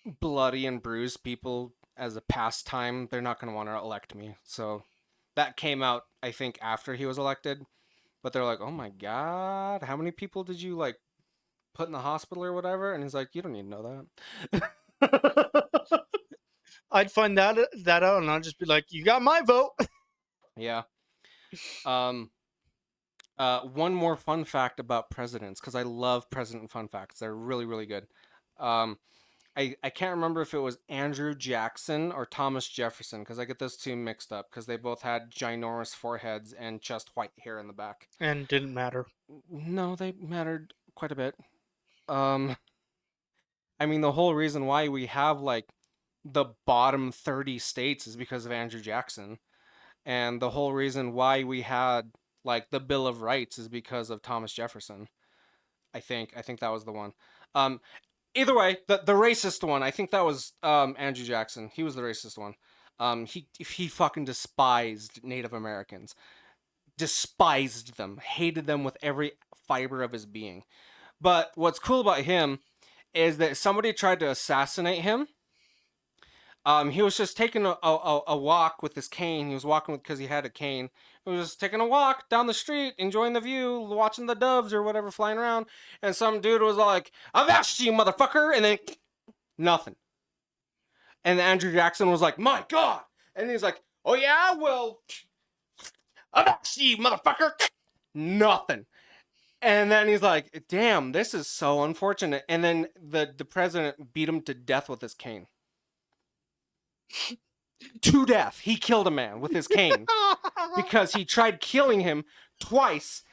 bloody and bruised people as a pastime, they're not going to want to elect me. So that came out, I think, after he was elected. But they're like, oh my God, how many people did you like put in the hospital or whatever? And he's like, you don't need to know that. I'd find that out, and I'd just be like, "You got my vote." Yeah. Um, one more fun fact about presidents, because I love president fun facts. They're really, really good. Um, I can't remember if it was Andrew Jackson or Thomas Jefferson, because I get those two mixed up, because they both had ginormous foreheads and just white hair in the back. And didn't matter. No, they mattered quite a bit. Um, I mean, the whole reason why we have like the bottom 30 states is because of Andrew Jackson. And the whole reason why we had like the Bill of Rights is because of Thomas Jefferson. I think that was the one. Um, Either way, the racist one, I think that was Andrew Jackson. He was the racist one. He fucking despised Native Americans, despised them, hated them with every fiber of his being. But what's cool about him is that somebody tried to assassinate him. He was just taking a walk with his cane. He was walking because he had a cane. He was just taking a walk down the street, enjoying the view, watching the doves or whatever flying around. And some dude was like, "Avast you, motherfucker!" And then nothing. And Andrew Jackson was like, "My God!" And he's like, "Oh yeah, well, avast you, motherfucker!" Nothing. And then he's like, "Damn, this is so unfortunate." And then the president beat him to death with his cane. To death. He killed a man with his cane because he tried killing him twice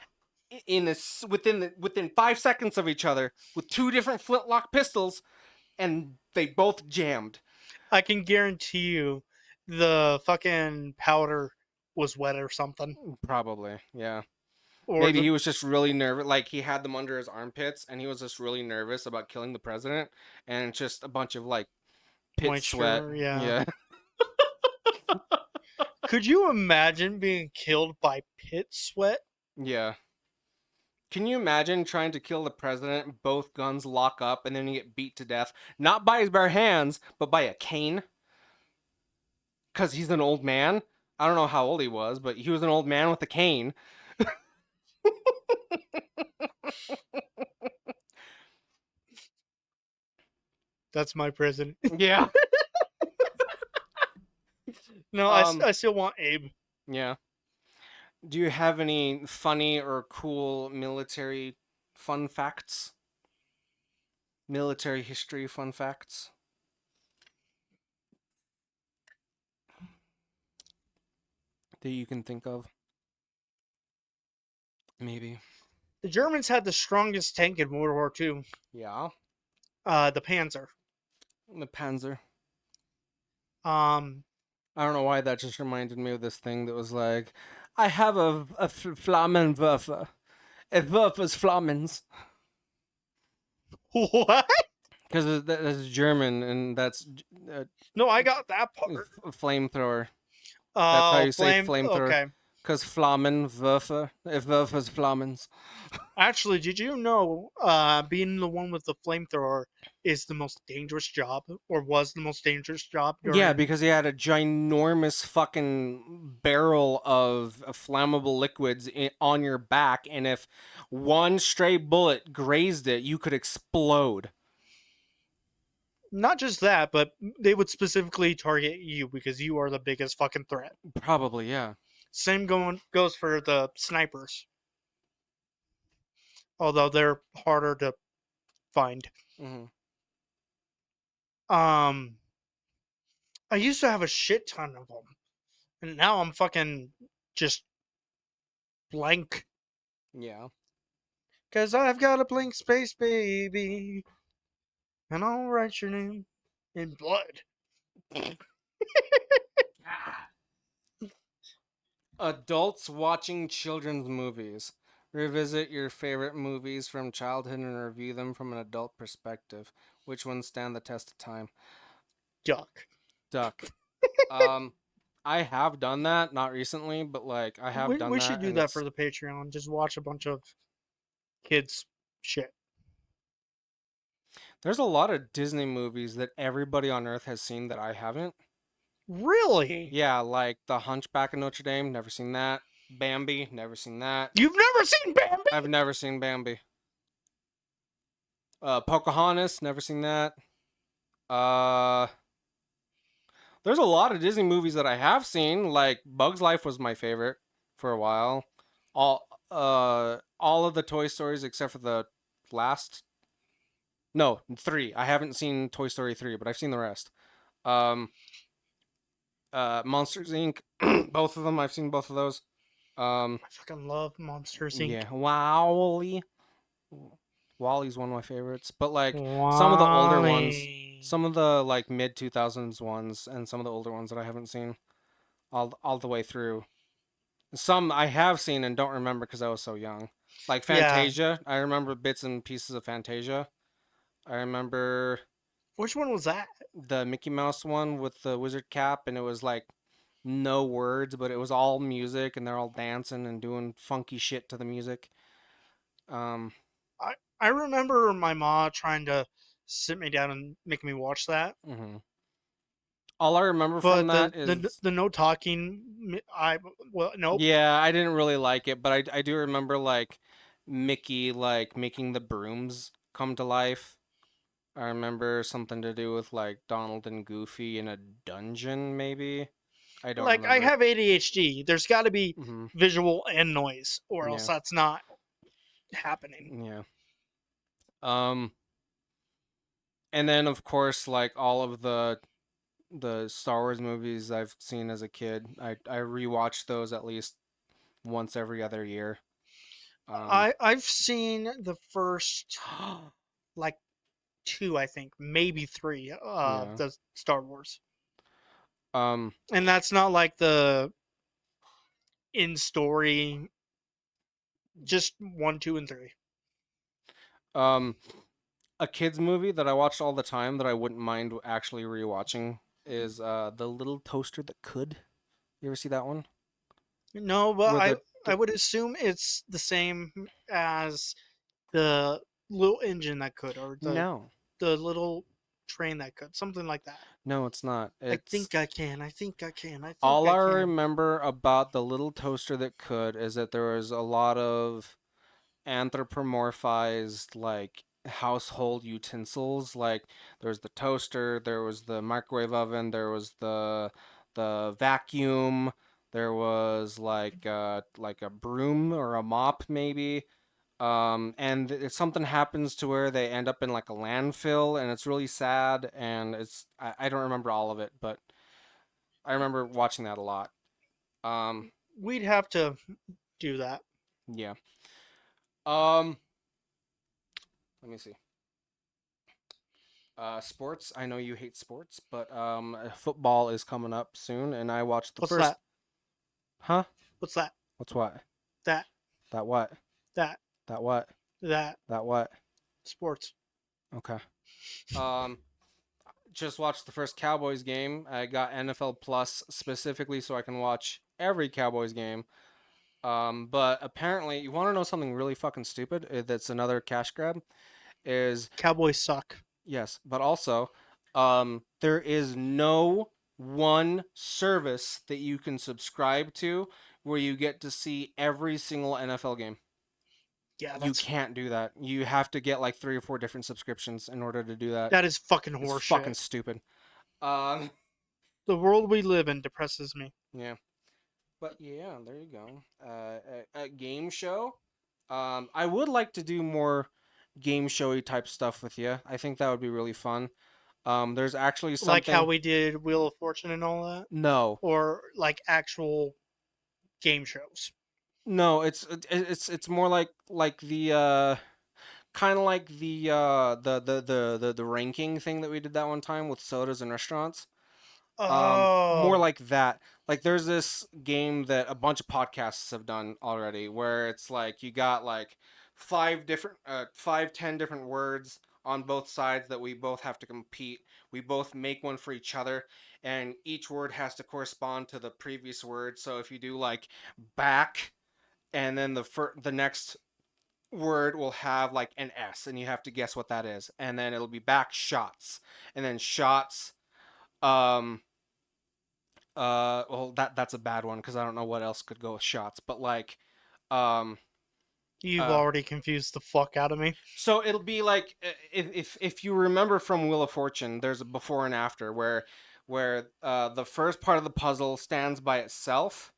within 5 seconds of each other with two different flintlock pistols, and they both jammed. I can guarantee you, the fucking powder was wet or something. Probably, yeah. Or Maybe the he was just really nervous. Like he had them under his armpits, and he was just really nervous about killing the president, and just a bunch of like pit moisture. sweat. Yeah. Yeah. Could you imagine being killed by pit sweat? Yeah. Can you imagine trying to kill the president? Both guns lock up, and then you get beat to death, not by his bare hands, but by a cane. Because he's an old man. I don't know how old he was, but he was an old man with a cane. That's my president. Yeah. No, I still want Abe. Yeah. Do you have any funny or cool military fun facts? Military history fun facts? That you can think of? Maybe. The Germans had the strongest tank in World War II. Yeah. The Panzer. The Panzer. Um, I don't know why that just reminded me of this thing that was like, I have a Flammenwerfer. A Werfer's Flammens. what? Because that's German, and that's No, I got that part. flamethrower. That's how you say flamethrower. Okay. Because Flammenwerfer. If Werfer's Flammens. Actually, did you know being the one with the flamethrower is the most dangerous job, or was the most dangerous job? Yeah, because he had a ginormous fucking barrel of flammable liquids on your back, and if one stray bullet grazed it, you could explode. Not just that, but they would specifically target you because you are the biggest fucking threat. Probably, yeah. Same goes for the snipers. Although they're harder to find. Mm-hmm. I used to have a shit ton of them, and now I'm fucking just blank. Yeah. Cause I've got a blank space, baby, and I'll write your name in blood. Adults watching children's movies. Revisit your favorite movies from childhood and review them from an adult perspective. Which ones stand the test of time? Duck. I have done that, not recently, but like I have done that. We should do that for the Patreon. Just watch a bunch of kids shit. There's a lot of Disney movies that everybody on Earth has seen that I haven't. Really? Yeah, like The Hunchback of Notre Dame, never seen that. Bambi, never seen that. You've never seen Bambi? I've never seen Bambi. Pocahontas, never seen that. Uh, there's a lot of Disney movies that I have seen. Like Bug's Life was my favorite for a while. All of the Toy Stories except for the last. No, three. I haven't seen Toy Story 3, but I've seen the rest. Um, Monsters Inc. Both of them. I've seen both of those. I fucking love Monsters Inc. Yeah, Wally. Wally's one of my favorites, but like some of the older ones, Wally. some of the like mid 2000s ones, and some of the older ones that I haven't seen all the way through. Some I have seen and don't remember because I was so young. Like Yeah. Fantasia, I remember bits and pieces of Fantasia. I remember Which one was that? the Mickey Mouse one with the wizard cap, and it was like no words, but it was all music, and they're all dancing and doing funky shit to the music. Um, I remember my mom trying to sit me down and make me watch that. mhm. All I remember from But that is the no talking, nope. yeah, I didn't really like it, but I do remember like Mickey like making the brooms come to life. I remember something to do with like Donald and Goofy in a dungeon, maybe. I don't Like I remember. have ADHD. There's got to be Hmm. visual and noise, or else Yeah, that's not happening. yeah. Um, and then of course, like all of the Star Wars movies I've seen as a kid, I rewatch those at least once every other year. I've seen the first like two, I think, maybe three of Yeah. the Star Wars, Um, and that's not like the in story. Just one, two, and three. um, a kids movie that I watched all the time that I wouldn't mind actually rewatching is The Little Toaster That Could. You ever see that one? No, but Where I would assume it's the same as the little engine that could, or no, the little train that could, something like that. no, it's not. I It's think I can. I think I can. I think all I I can. remember about The Little Toaster That Could is that there was a lot of anthropomorphized like household utensils. Like there was the toaster, there was the microwave oven, there was the vacuum, there was like a broom or a mop maybe. And something happens to where they end up in like a landfill, and it's really sad. And I don't remember all of it, but I remember watching that a lot. Um, We'd have to do that. yeah. Um, let me see. Sports. I know you hate sports, but football is coming up soon, and I watched the What's first. that? Huh? What's that? What's what? That. That what? That. That what? That. That what? Sports. Okay. Um, just watched the first Cowboys game. I got NFL Plus specifically so I can watch every Cowboys game. But apparently, you want to know something really fucking stupid? That's another cash grab. Is Cowboys suck. yes, but also, there is no one service that you can subscribe to where you get to see every single NFL game. Yeah, You can't do that. You have to get like 3 or 4 different subscriptions in order to do that. that is fucking It's fucking horseshit. stupid. The world we live in depresses me. Yeah. But yeah, there you go. A game show. I would like to do more game showy type stuff with you. I think that would be really fun. There's actually Like how something. we did Wheel of Fortune and all that, No, or like actual game shows. no, it's more like the kind of like the ranking thing that we did that one time with sodas and restaurants. More Oh, like that. Like there's this game that a bunch of podcasts have done already where it's like you got like 5, 10 different words on both sides that we both have to compete. We both make one for each other, and each word has to correspond to the previous word. So if you do like back and then the next word will have like an S, and you have to guess what that is, and then it'll be back shots, and then shots. Um, well, that's a bad one because I don't know what else could go with shots, but like, um, You've uh, already confused the fuck out of me. so it'll be like if you remember from Wheel of Fortune, there's a before and after where the first part of the puzzle stands by itself.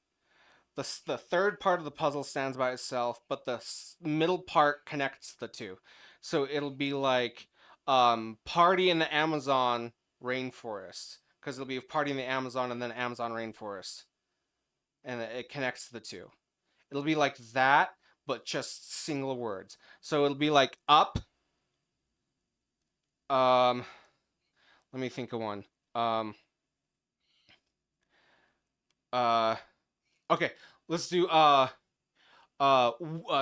The third part of the puzzle stands by itself, but the middle part connects the two. So it'll be like party in the Amazon rainforest, because it'll be a party in the Amazon and then Amazon rainforest, and it connects the two. It'll be like that, but just single words. So it'll be like up. Um, Let me think of one. Um, uh, okay, let's do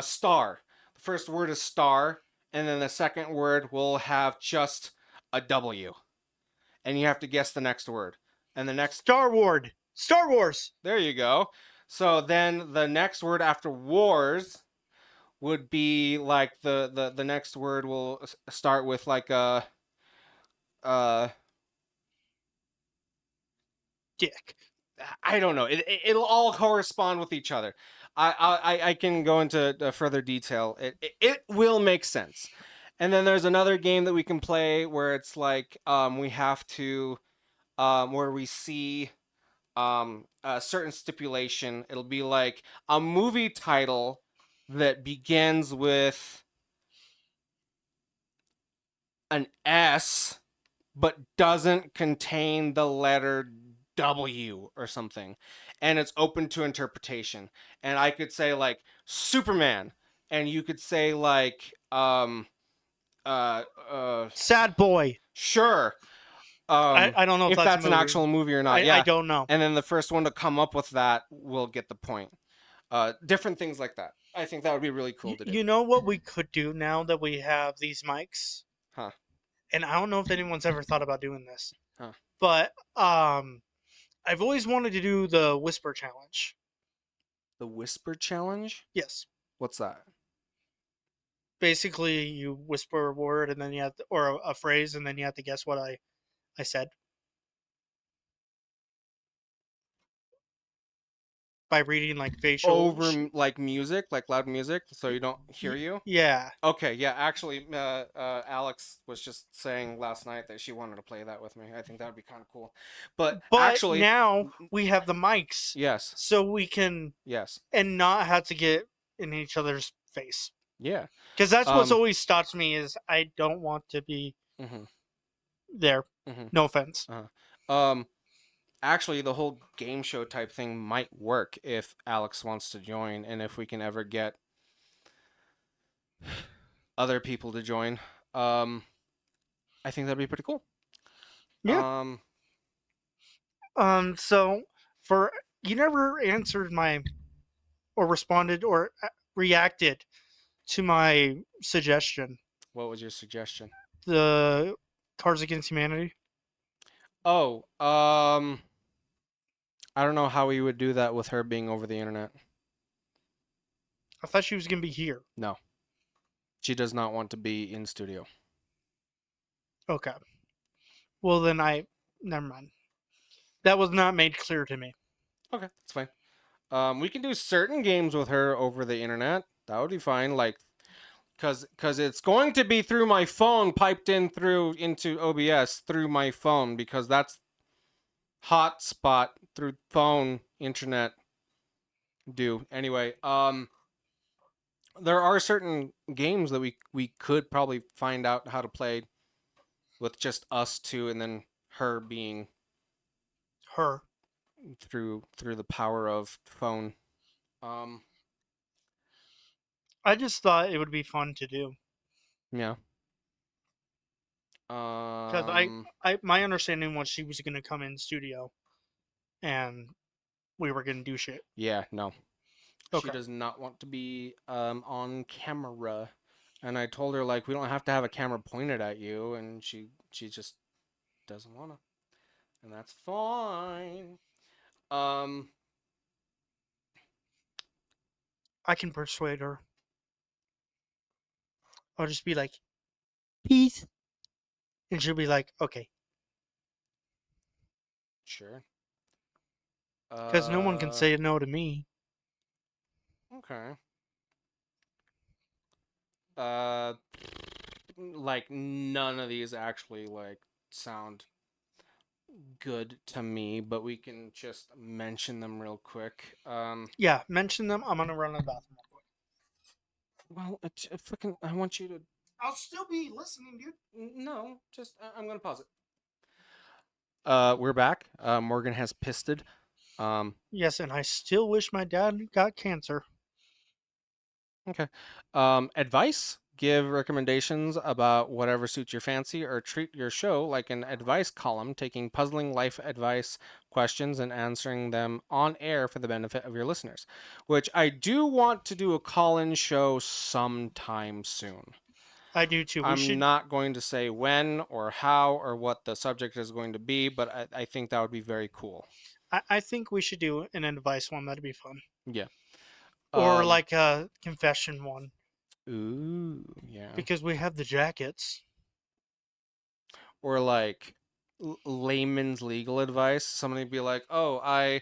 star. The first word is star, and then the second word will have just a W, and you have to guess the next word. And the next, Star Wars. there you go. So then the next word after wars would be like the next word will start with like a uh Dick. I don't know. It'll all correspond with each other. I can go into further detail. It will make sense. And then there's another game that we can play where it's like we have to where we see a certain stipulation. It'll be like a movie title that begins with an S but doesn't contain the letter W or something. And it's open to interpretation. And I could say like Superman, and you could say like Sad Boy. sure. I don't know if If that's a that's an movie. actual movie or not. I Yeah. don't know. And then the first one to come up with that will get the point. Different things like that. I think that would be really cool to do. You know what we could do now that we have these mics? Huh. And I don't know if anyone's ever thought about doing this. Huh. But I've always wanted to do the whisper challenge. The Whisper Challenge? Yes. What's that? Basically you whisper a word and then you have to, or a phrase and then you have to guess what I said. By reading like facial Over like music, like loud music, so you don't hear you. Yeah. Okay, yeah. Actually, Alex was just saying last night that she wanted to play that with me. I think that would be kind of cool. But actually, now we have the mics, yes, so we can yes, and not have to get in each other's face. yeah. Because that's what's Um, always stops me is I don't want to be hmm there. hmm No offense. Actually, the whole game show type thing might work if Alex wants to join, and if we can ever get other people to join. I think that'd be pretty cool. Yeah. Um, So for you never answered my or responded or reacted to my suggestion. what was your suggestion? The Cards Against Humanity. Oh, I don't know how we would do that with her being over the internet. I thought she was gonna be here. No. She does not want to be in studio. Okay. Well then never mind. That was not made clear to me. Okay, that's fine. We can do certain games with her over the internet. That would be fine. Like, cause it's going to be through my phone, piped in through into OBS through my phone, because that's hotspot through phone internet. Do anyway. There are certain games that we could probably find out how to play with just us two, and then her being Her. through the power of phone. Um, I just thought it would be fun to do. yeah. Because my understanding was she was gonna come in studio and we were gonna do shit. Yeah, no. She Okay. does not want to be on camera. And I told her like we don't have to have a camera pointed at you, and she just doesn't want to. And that's fine. Um I can persuade her. I'll just be like, peace. And she'll be like, okay. Sure. Because no one can say no to me. Okay. Uh, like none of these actually like sound good to me, but we can just mention them real quick. Yeah, mention them. I'm going to run to the bathroom real quick. Well, fucking, I want you to. I'll still be listening, dude. No, just I'm gonna pause it. We're back. Morgan has pisted. Yes, and I still wish my dad got cancer. Okay. Advice. Give recommendations about whatever suits your fancy, or treat your show like an advice column, taking puzzling life advice questions and answering them on air for the benefit of your listeners. Which I do want to do a call-in show sometime soon. I do too. We I'm should. not going to say when or how or what the subject is going to be, but I think that would be very cool. I think we should do an advice one. That'd be fun. Yeah. Or like a confession one. Ooh, yeah. Because we have the jackets. Or like layman's legal advice. Somebody be like, "Oh, I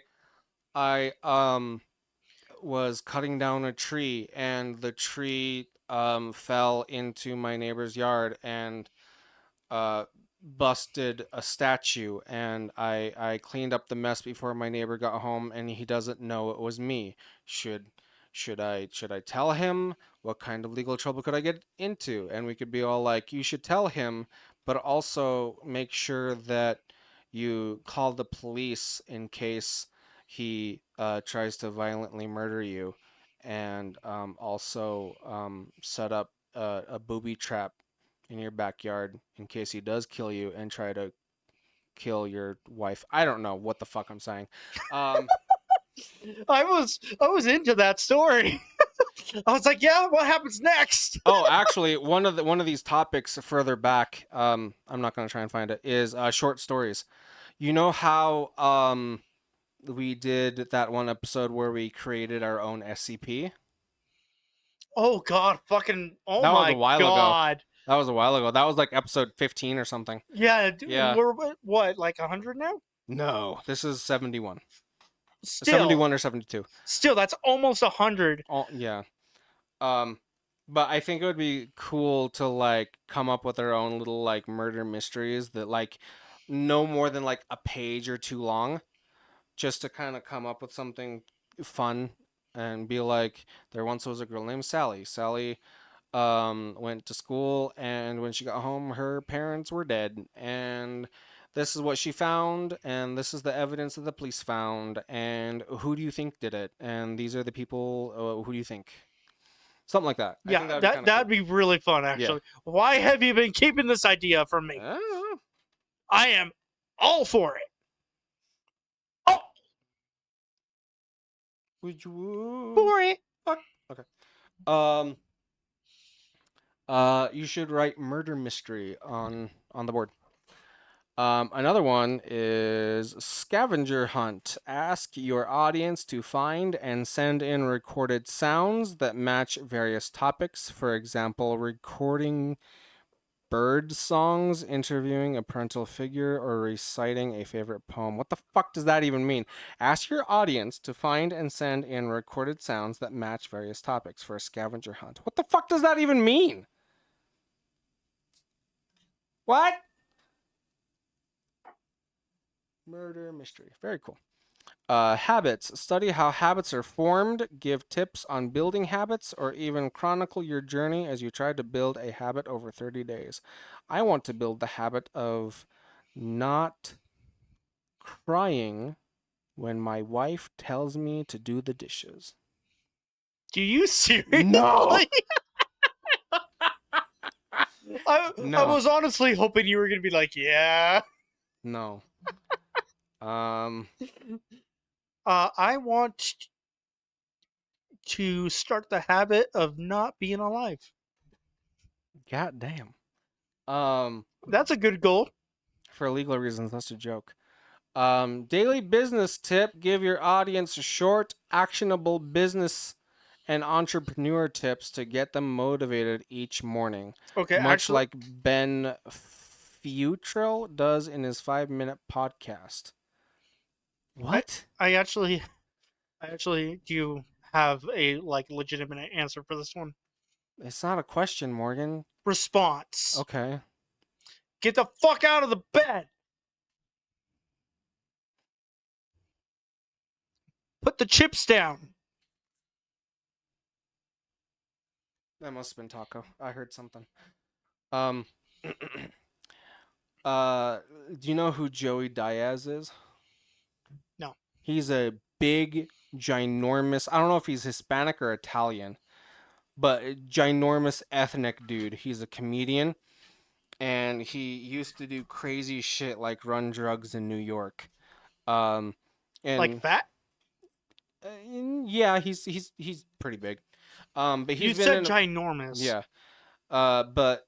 was cutting down a tree and the tree fell into my neighbor's yard and uh busted a statue, and I cleaned up the mess before my neighbor got home and he doesn't know it was me. Should should I tell him? What kind of legal trouble could I get into?" And we could be all like, "You should tell him, but also make sure that you call the police in case he tries to violently murder you, and also set up a booby trap in your backyard in case he does kill you and try to kill your wife." I don't know what the fuck I'm saying. I was into that story. I was like, yeah, what happens next? Oh, actually, one of these topics further back, I'm not gonna try and find it, is short stories. You know how we did that one episode where we created our own SCP? Oh god, fucking oh That was a my while ago. god. That was a while ago. That was like episode 15 or something. Yeah, Yeah. we're what, like 100 now? No, this is 71. Still, 71 or 72. still, that's almost 100. Oh, yeah. But I think it would be cool to like come up with our own little like murder mysteries that like no more than like a page or two long, just to kind of come up with something fun and be like, there once was a girl named Sally. Sally went to school, and when she got home her parents were dead, and this is what she found, and this is the evidence that the police found, and who do you think did it, and these are the people, who do you think? Something like that. I think Yeah, that'd be kind of that'd cool. be really fun actually. Why have you been keeping this idea from me? I don't know. I am all for it. Oh, Would you? for it. Fuck. Okay. You should write murder mystery on the board. Another one is scavenger hunt. Ask your audience to find and send in recorded sounds that match various topics. For example, recording bird songs, interviewing a parental figure, or reciting a favorite poem. What the fuck does that even mean? Ask your audience to find and send in recorded sounds that match various topics for a scavenger hunt. What the fuck does that even mean? What? Murder mystery. Very cool. Habits. Study how habits are formed, give tips on building habits, or even chronicle your journey as you try to build a habit over 30 days. I want to build the habit of not crying when my wife tells me to do the dishes. Do you seriously? No. I No. was honestly hoping you were gonna be like, yeah. No. I want to start the habit of not being alive. God damn. That's a good goal. For legal reasons, that's a joke. Daily business tip. Give your audience short, actionable business and entrepreneur tips to get them motivated each morning, Okay, much actually, like Ben Futrell does in his 5-minute podcast. What? I actually do you have a like legitimate answer for this one? It's not a question, Morgan. Response. Okay. Get the fuck out of the bed. Put the chips down. That must have been Taco. I heard something. Um do you know who Joey Diaz is? No. He's a big, ginormous, I don't know if he's Hispanic or Italian, but a ginormous ethnic dude. He's a comedian, and he used to do crazy shit like run drugs in New York. Um, Like and fat? yeah, he's pretty big. But You he's been said in ginormous. yeah. But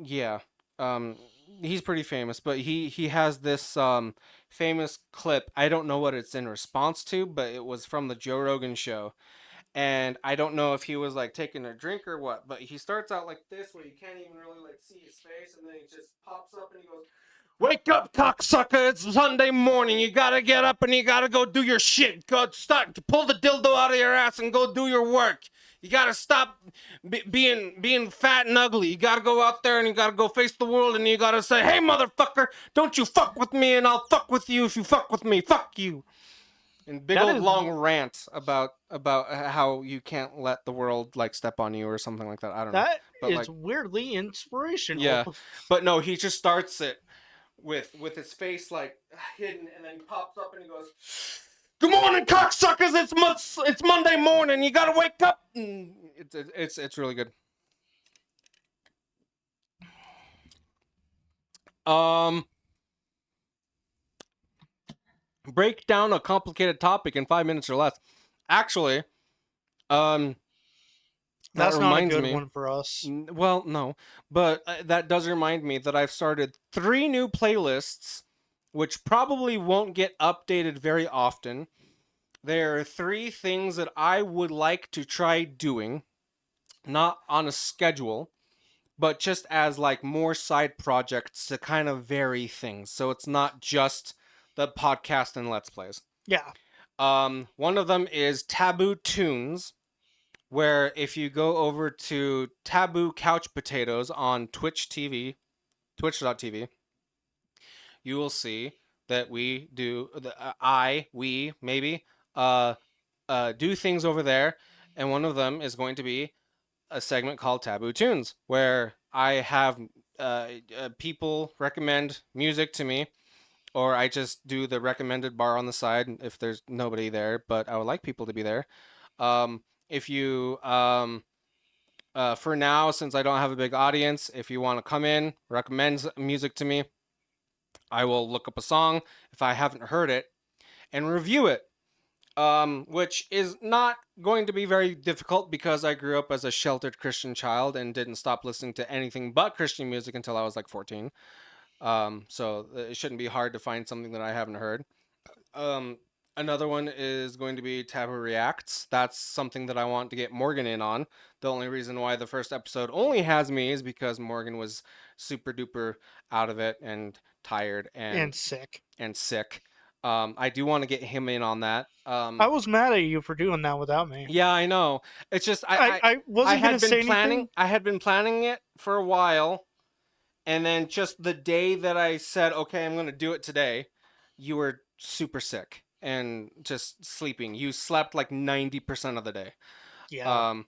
yeah. Um, he's pretty famous, but he has this famous clip. I don't know what it's in response to, but it was from the Joe Rogan show. And I don't know if he was like taking a drink or what, but he starts out like this where you can't even really like see his face, and then he just pops up and he goes, "Wake up, cocksucker! It's Sunday morning. You gotta get up and you gotta go do your shit. Go start, pull the dildo out of your ass and go do your work. You gotta stop being fat and ugly. You gotta go out there and you gotta go face the world and you gotta say, hey, motherfucker, don't you fuck with me and I'll fuck with you if you fuck with me. Fuck you." And big That old is- long rant about how you can't let the world like step on you or something like that. I don't know. That But is like, weirdly inspirational. yeah. But no, he just starts it with his face like hidden, and then he pops up and he goes, "Good morning, cocksuckers! It's Monday morning. You gotta wake up." And it's really good. Break down a complicated topic in 5 minutes or less. Actually, that That's not a reminds good me. one for us. Well, no, but that does remind me that I've started 3 new playlists, which probably won't get updated very often. There are 3 things that I would like to try doing, not on a schedule, but just as like more side projects to kind of vary things. So it's not just the podcast and Let's Plays. Yeah. One of them is Taboo Tunes, where if you go over to TabooCouchPotatoes on twitch.tv, you will see that we do do things over there, and one of them is going to be a segment called Taboo Tunes, where I have people recommend music to me, or I just do the recommended bar on the side if there's nobody there, but I would like people to be there. If you for now, since I don't have a big audience, if you want to come in, recommend music to me, I will look up a song if I haven't heard it and review it. Which is not going to be very difficult because I grew up as a sheltered Christian child and didn't stop listening to anything but Christian music until I was like 14. So it shouldn't be hard to find something that I haven't heard. Another one is going to be Taboo Reacts. That's something that I want to get Morgan in on. The only reason why the first episode only has me is because Morgan was super duper out of it and tired And sick. sick. I do want to get him in on that. I was mad at you for doing that without me. Yeah, I know. It's just I wasn't had gonna say been planning. anything. I had been planning it for a while, and then just the day that I said, "Okay, I'm going to do it today," you were super sick and just sleeping. You slept like 90% of the day. Yeah.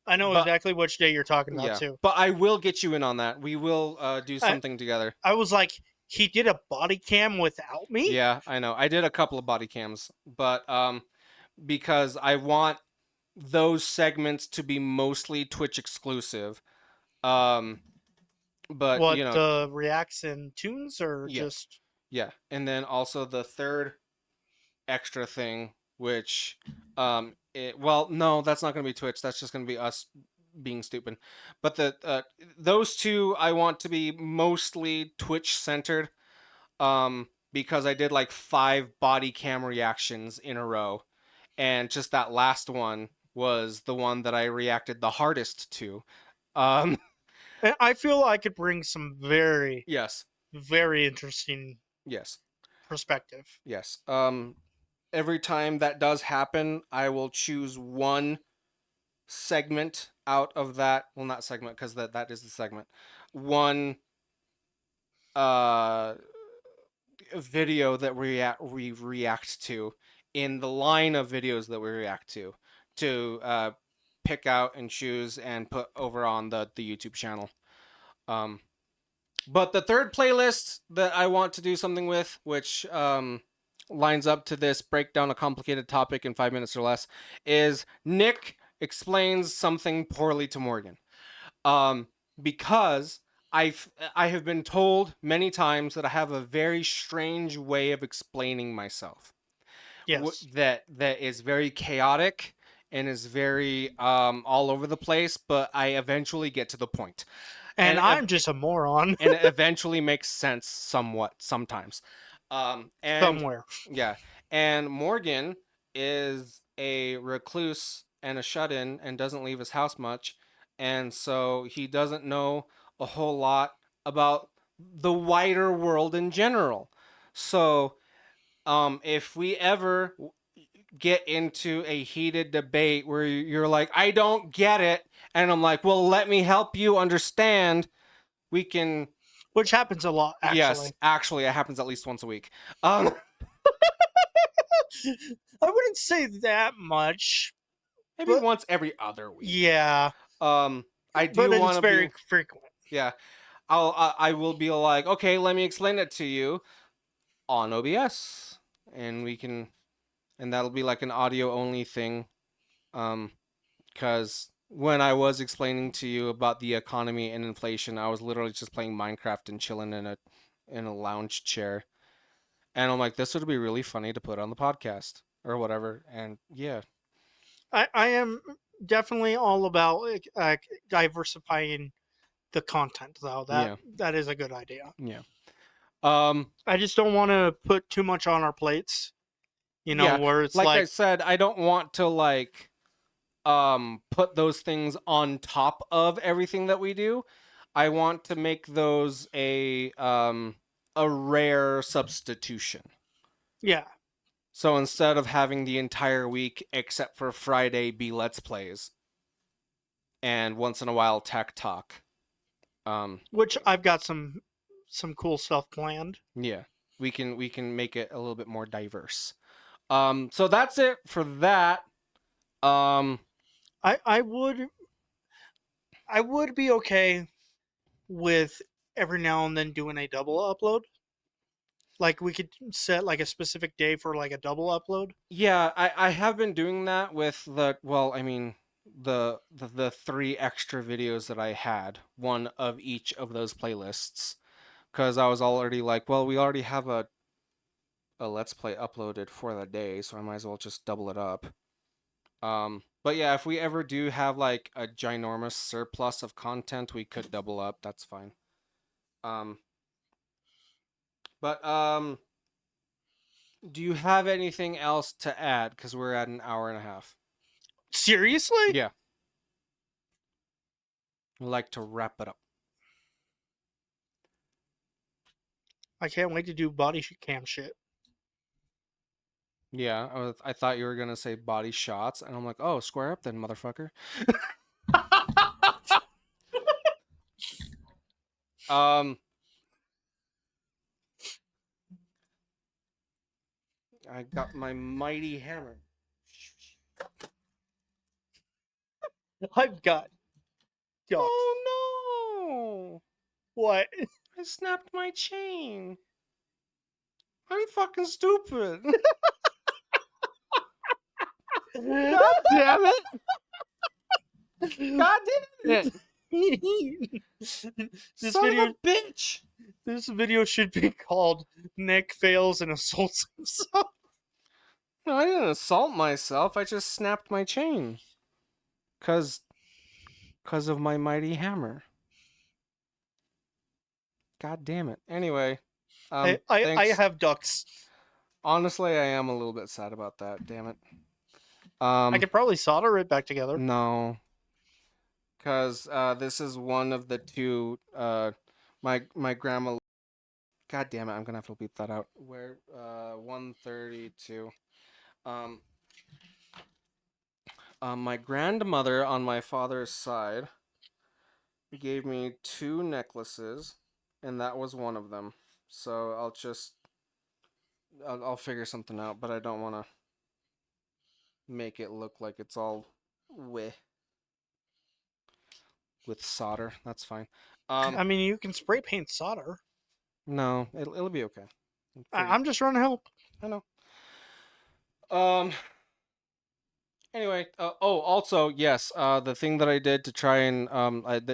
I know but- exactly which day you're talking about Yeah, too. but I will get you in on that. We will do something together. I was like, he did a body cam without me? Yeah, I know. I did a couple of body cams, but because I want those segments to be mostly Twitch exclusive. But What, you know, the reacts and tunes or Yeah. just yeah, and then also the third extra thing, which well, no, that's not going to be Twitch. That's just going to be us being stupid. But those two I want to be mostly Twitch centered. Because I did like 5 body cam reactions in a row, and just that last one was the one that I reacted the hardest to. Um, And I feel I could bring some very, yes, very interesting yes, perspective. yes. Every time that does happen, I will choose one segment out of that. Well, not segment, because that is the segment. One uh video that we react to in the line of videos that we react to pick out and choose and put over on the YouTube channel. Um, but the third playlist that I want to do something with, which lines up to this breakdown a complicated topic in 5 minutes or less, is Nick explains something poorly to Morgan. Because I have been told many times that I have a very strange way of explaining myself. Yes. That is very chaotic and is very all over the place, but I eventually get to the point. And And I'm just a moron and it eventually makes sense somewhat sometimes. And somewhere. yeah, and Morgan is a recluse and a shut-in and doesn't leave his house much, and so he doesn't know a whole lot about the wider world in general. So, if we ever get into a heated debate where you're like, I don't get it, and I'm like, well, let me help you understand, we can. Which happens a lot, Yes, actually. actually, it happens at least once a week. Um, I wouldn't say that much, maybe but once every other week. yeah. Um, I But do it's want to very be. frequent. Yeah, I will be like, okay, let me explain it to you on OBS, and we can, and that'll be like an audio only thing. Because when I was explaining to you about the economy and inflation, I was literally just playing Minecraft and chilling in a lounge chair. And I'm like, this would be really funny to put on the podcast or whatever. And yeah, I am definitely all about diversifying the content, though. yeah, That is a good idea. yeah. Um, I just don't want to put too much on our plates, yeah. where it's Like I like, said, I don't want to put those things on top of everything that we do. I want to make those a rare substitution. yeah, So instead of having the entire week except for Friday be Let's Plays and once in a while Tech Talk. which I've got some cool stuff planned. Yeah, we can make it a little bit more diverse. So that's it for that. Um, I I would I would be okay with every now and then doing a double upload. Like we could set like a specific day for like a double upload. yeah, I have been doing that with the three extra videos that I had, one of each of those playlists, because I was already like, well, we already have a Let's Play uploaded for the day, so I might as well just double it up. But yeah, if we ever do have like a ginormous surplus of content, we could double up. That's fine. Um, but do you have anything else to add? Because we're at an hour and a half. Seriously? Yeah. I'd like to wrap it up. I can't wait to do body cam shit. Yeah, I thought you were gonna say body shots, and I'm like, oh, square up then, motherfucker. um, I got my mighty hammer. I've got ducks. Oh no! What? I snapped my chain. I'm fucking stupid. God damn it! God damn it! This Son video of a bitch! this video should be called Nick fails and assaults himself. No, I didn't assault myself. I just snapped my chain. Cause of my mighty hammer. God damn it. Anyway, I thanks. have ducks. Honestly, I am a little bit sad about that. Damn it. I could probably solder it back together. No, because this is one of the two. My grandma. God damn it! I'm gonna have to beep that out. Where 132. Um, my grandmother on my father's side gave me two necklaces, and that was one of them. So I'll figure something out, but I don't want to make it look like it's all with solder. That's fine. I mean, you can spray paint solder. No, it'll be okay. I'm just trying to help. I know. Um. Anyway, also yes, the thing that I did to try and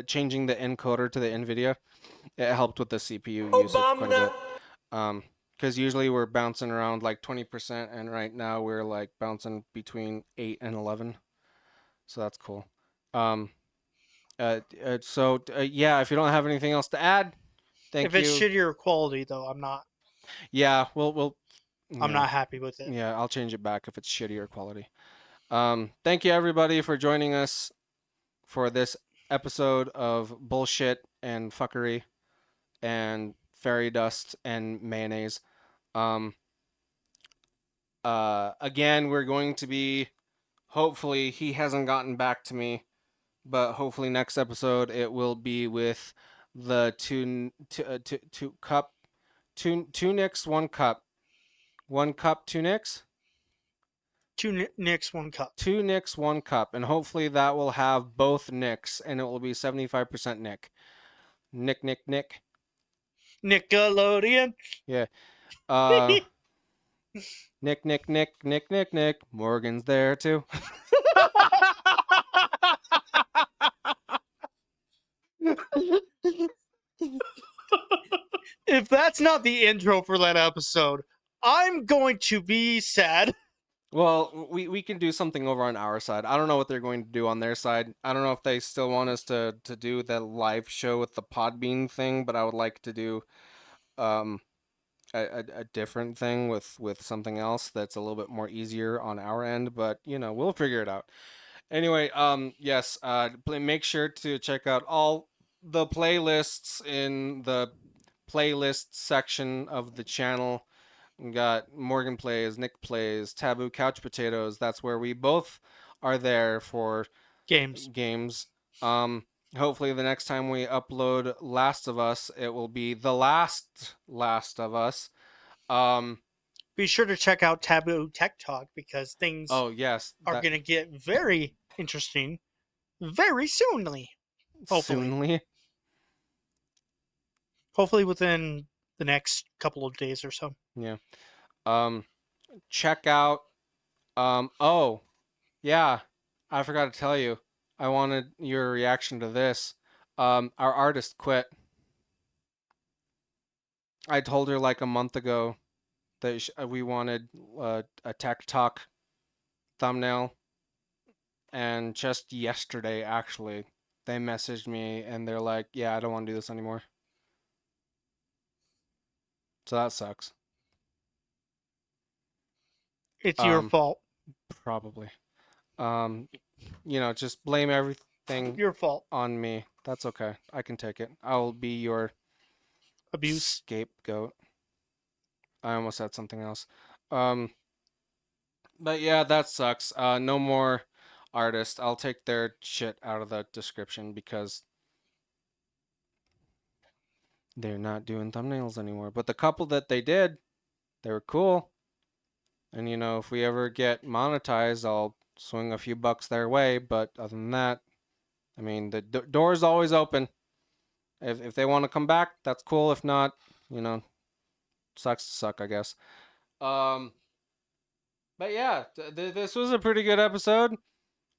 changing the encoder to the NVIDIA, it helped with the CPU usage quite a bit. Because usually we're bouncing around like 20%, and right now we're like bouncing between 8 and 11, so that's cool. Um, yeah, if you don't have anything else to add, thank If it's you. shittier quality, though, I'm not. Yeah, we'll I'm yeah. not happy with it. Yeah, I'll change it back if it's shittier quality. Thank you everybody for joining us for this episode of bullshit and fuckery and fairy dust and mayonnaise. Um, again, we're going to be, hopefully, he hasn't gotten back to me, but hopefully next episode it will be with the two cup, two nicks, 1 cup, 1 cup, 2 nicks. Two nicks, 1 cup. 2 nicks, 1 cup, and hopefully that will have both nicks, and it will be 75% nick. Nick. Nickelodeon. Yeah. Nick. Morgan's there too. If that's not the intro for that episode, I'm going to be sad. Well, we can do something over on our side. I don't know what they're going to do on their side. I don't know if they still want us to do the live show with the Podbean thing, but I would like to do um a different thing with something else that's a little bit more easier on our end, but we'll figure it out. Anyway, yes, make sure to check out all the playlists in the playlist section of the channel. We got Morgan Plays, Nick Plays, Taboo Couch Potatoes. That's where we both are there for Games. Hopefully the next time we upload Last of Us, it will be the last of Us. Be sure to check out Taboo Tech Talk because things Oh yes, are going to get very interesting very soonly. Hopefully. soonly. Hopefully within the next couple of days or so. Yeah. Check out. Oh, yeah. I forgot to tell you. I wanted your reaction to this. Our artist quit. I told her like a month ago that we wanted a tech talk thumbnail, and just yesterday, actually, they messaged me and they're like, "Yeah, I don't want to do this anymore." So that sucks. It's your fault. Probably. Just blame everything Your fault. on me. That's okay. I can take it. I'll be your Abuse. scapegoat. I almost said something else. But yeah, that sucks. No more artists. I'll take their shit out of the description because they're not doing thumbnails anymore. But the couple that they did, they were cool. And if we ever get monetized, I'll swing a few bucks their way. But other than that, I mean, the door's always open. If they want to come back, that's cool. If not, sucks to suck, I guess. But yeah, this was a pretty good episode.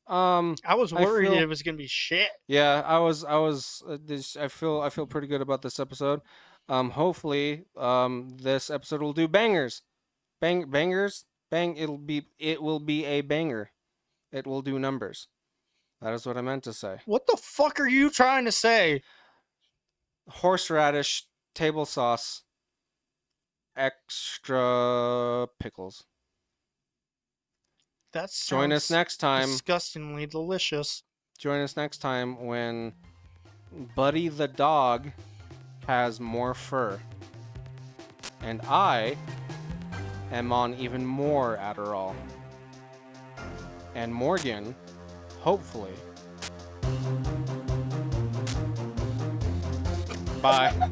I was worried feel, it was gonna be shit. Yeah, I was. I feel pretty good about this episode. Hopefully, this episode will do bangers, bangers. It will be a banger. It will do numbers. That is what I meant to say. What the fuck are you trying to say? Horseradish, table sauce, extra pickles. That Join us sounds next time. disgustingly delicious. Join us next time when Buddy the dog has more fur. And I am on even more Adderall. And Morgan, hopefully. Bye.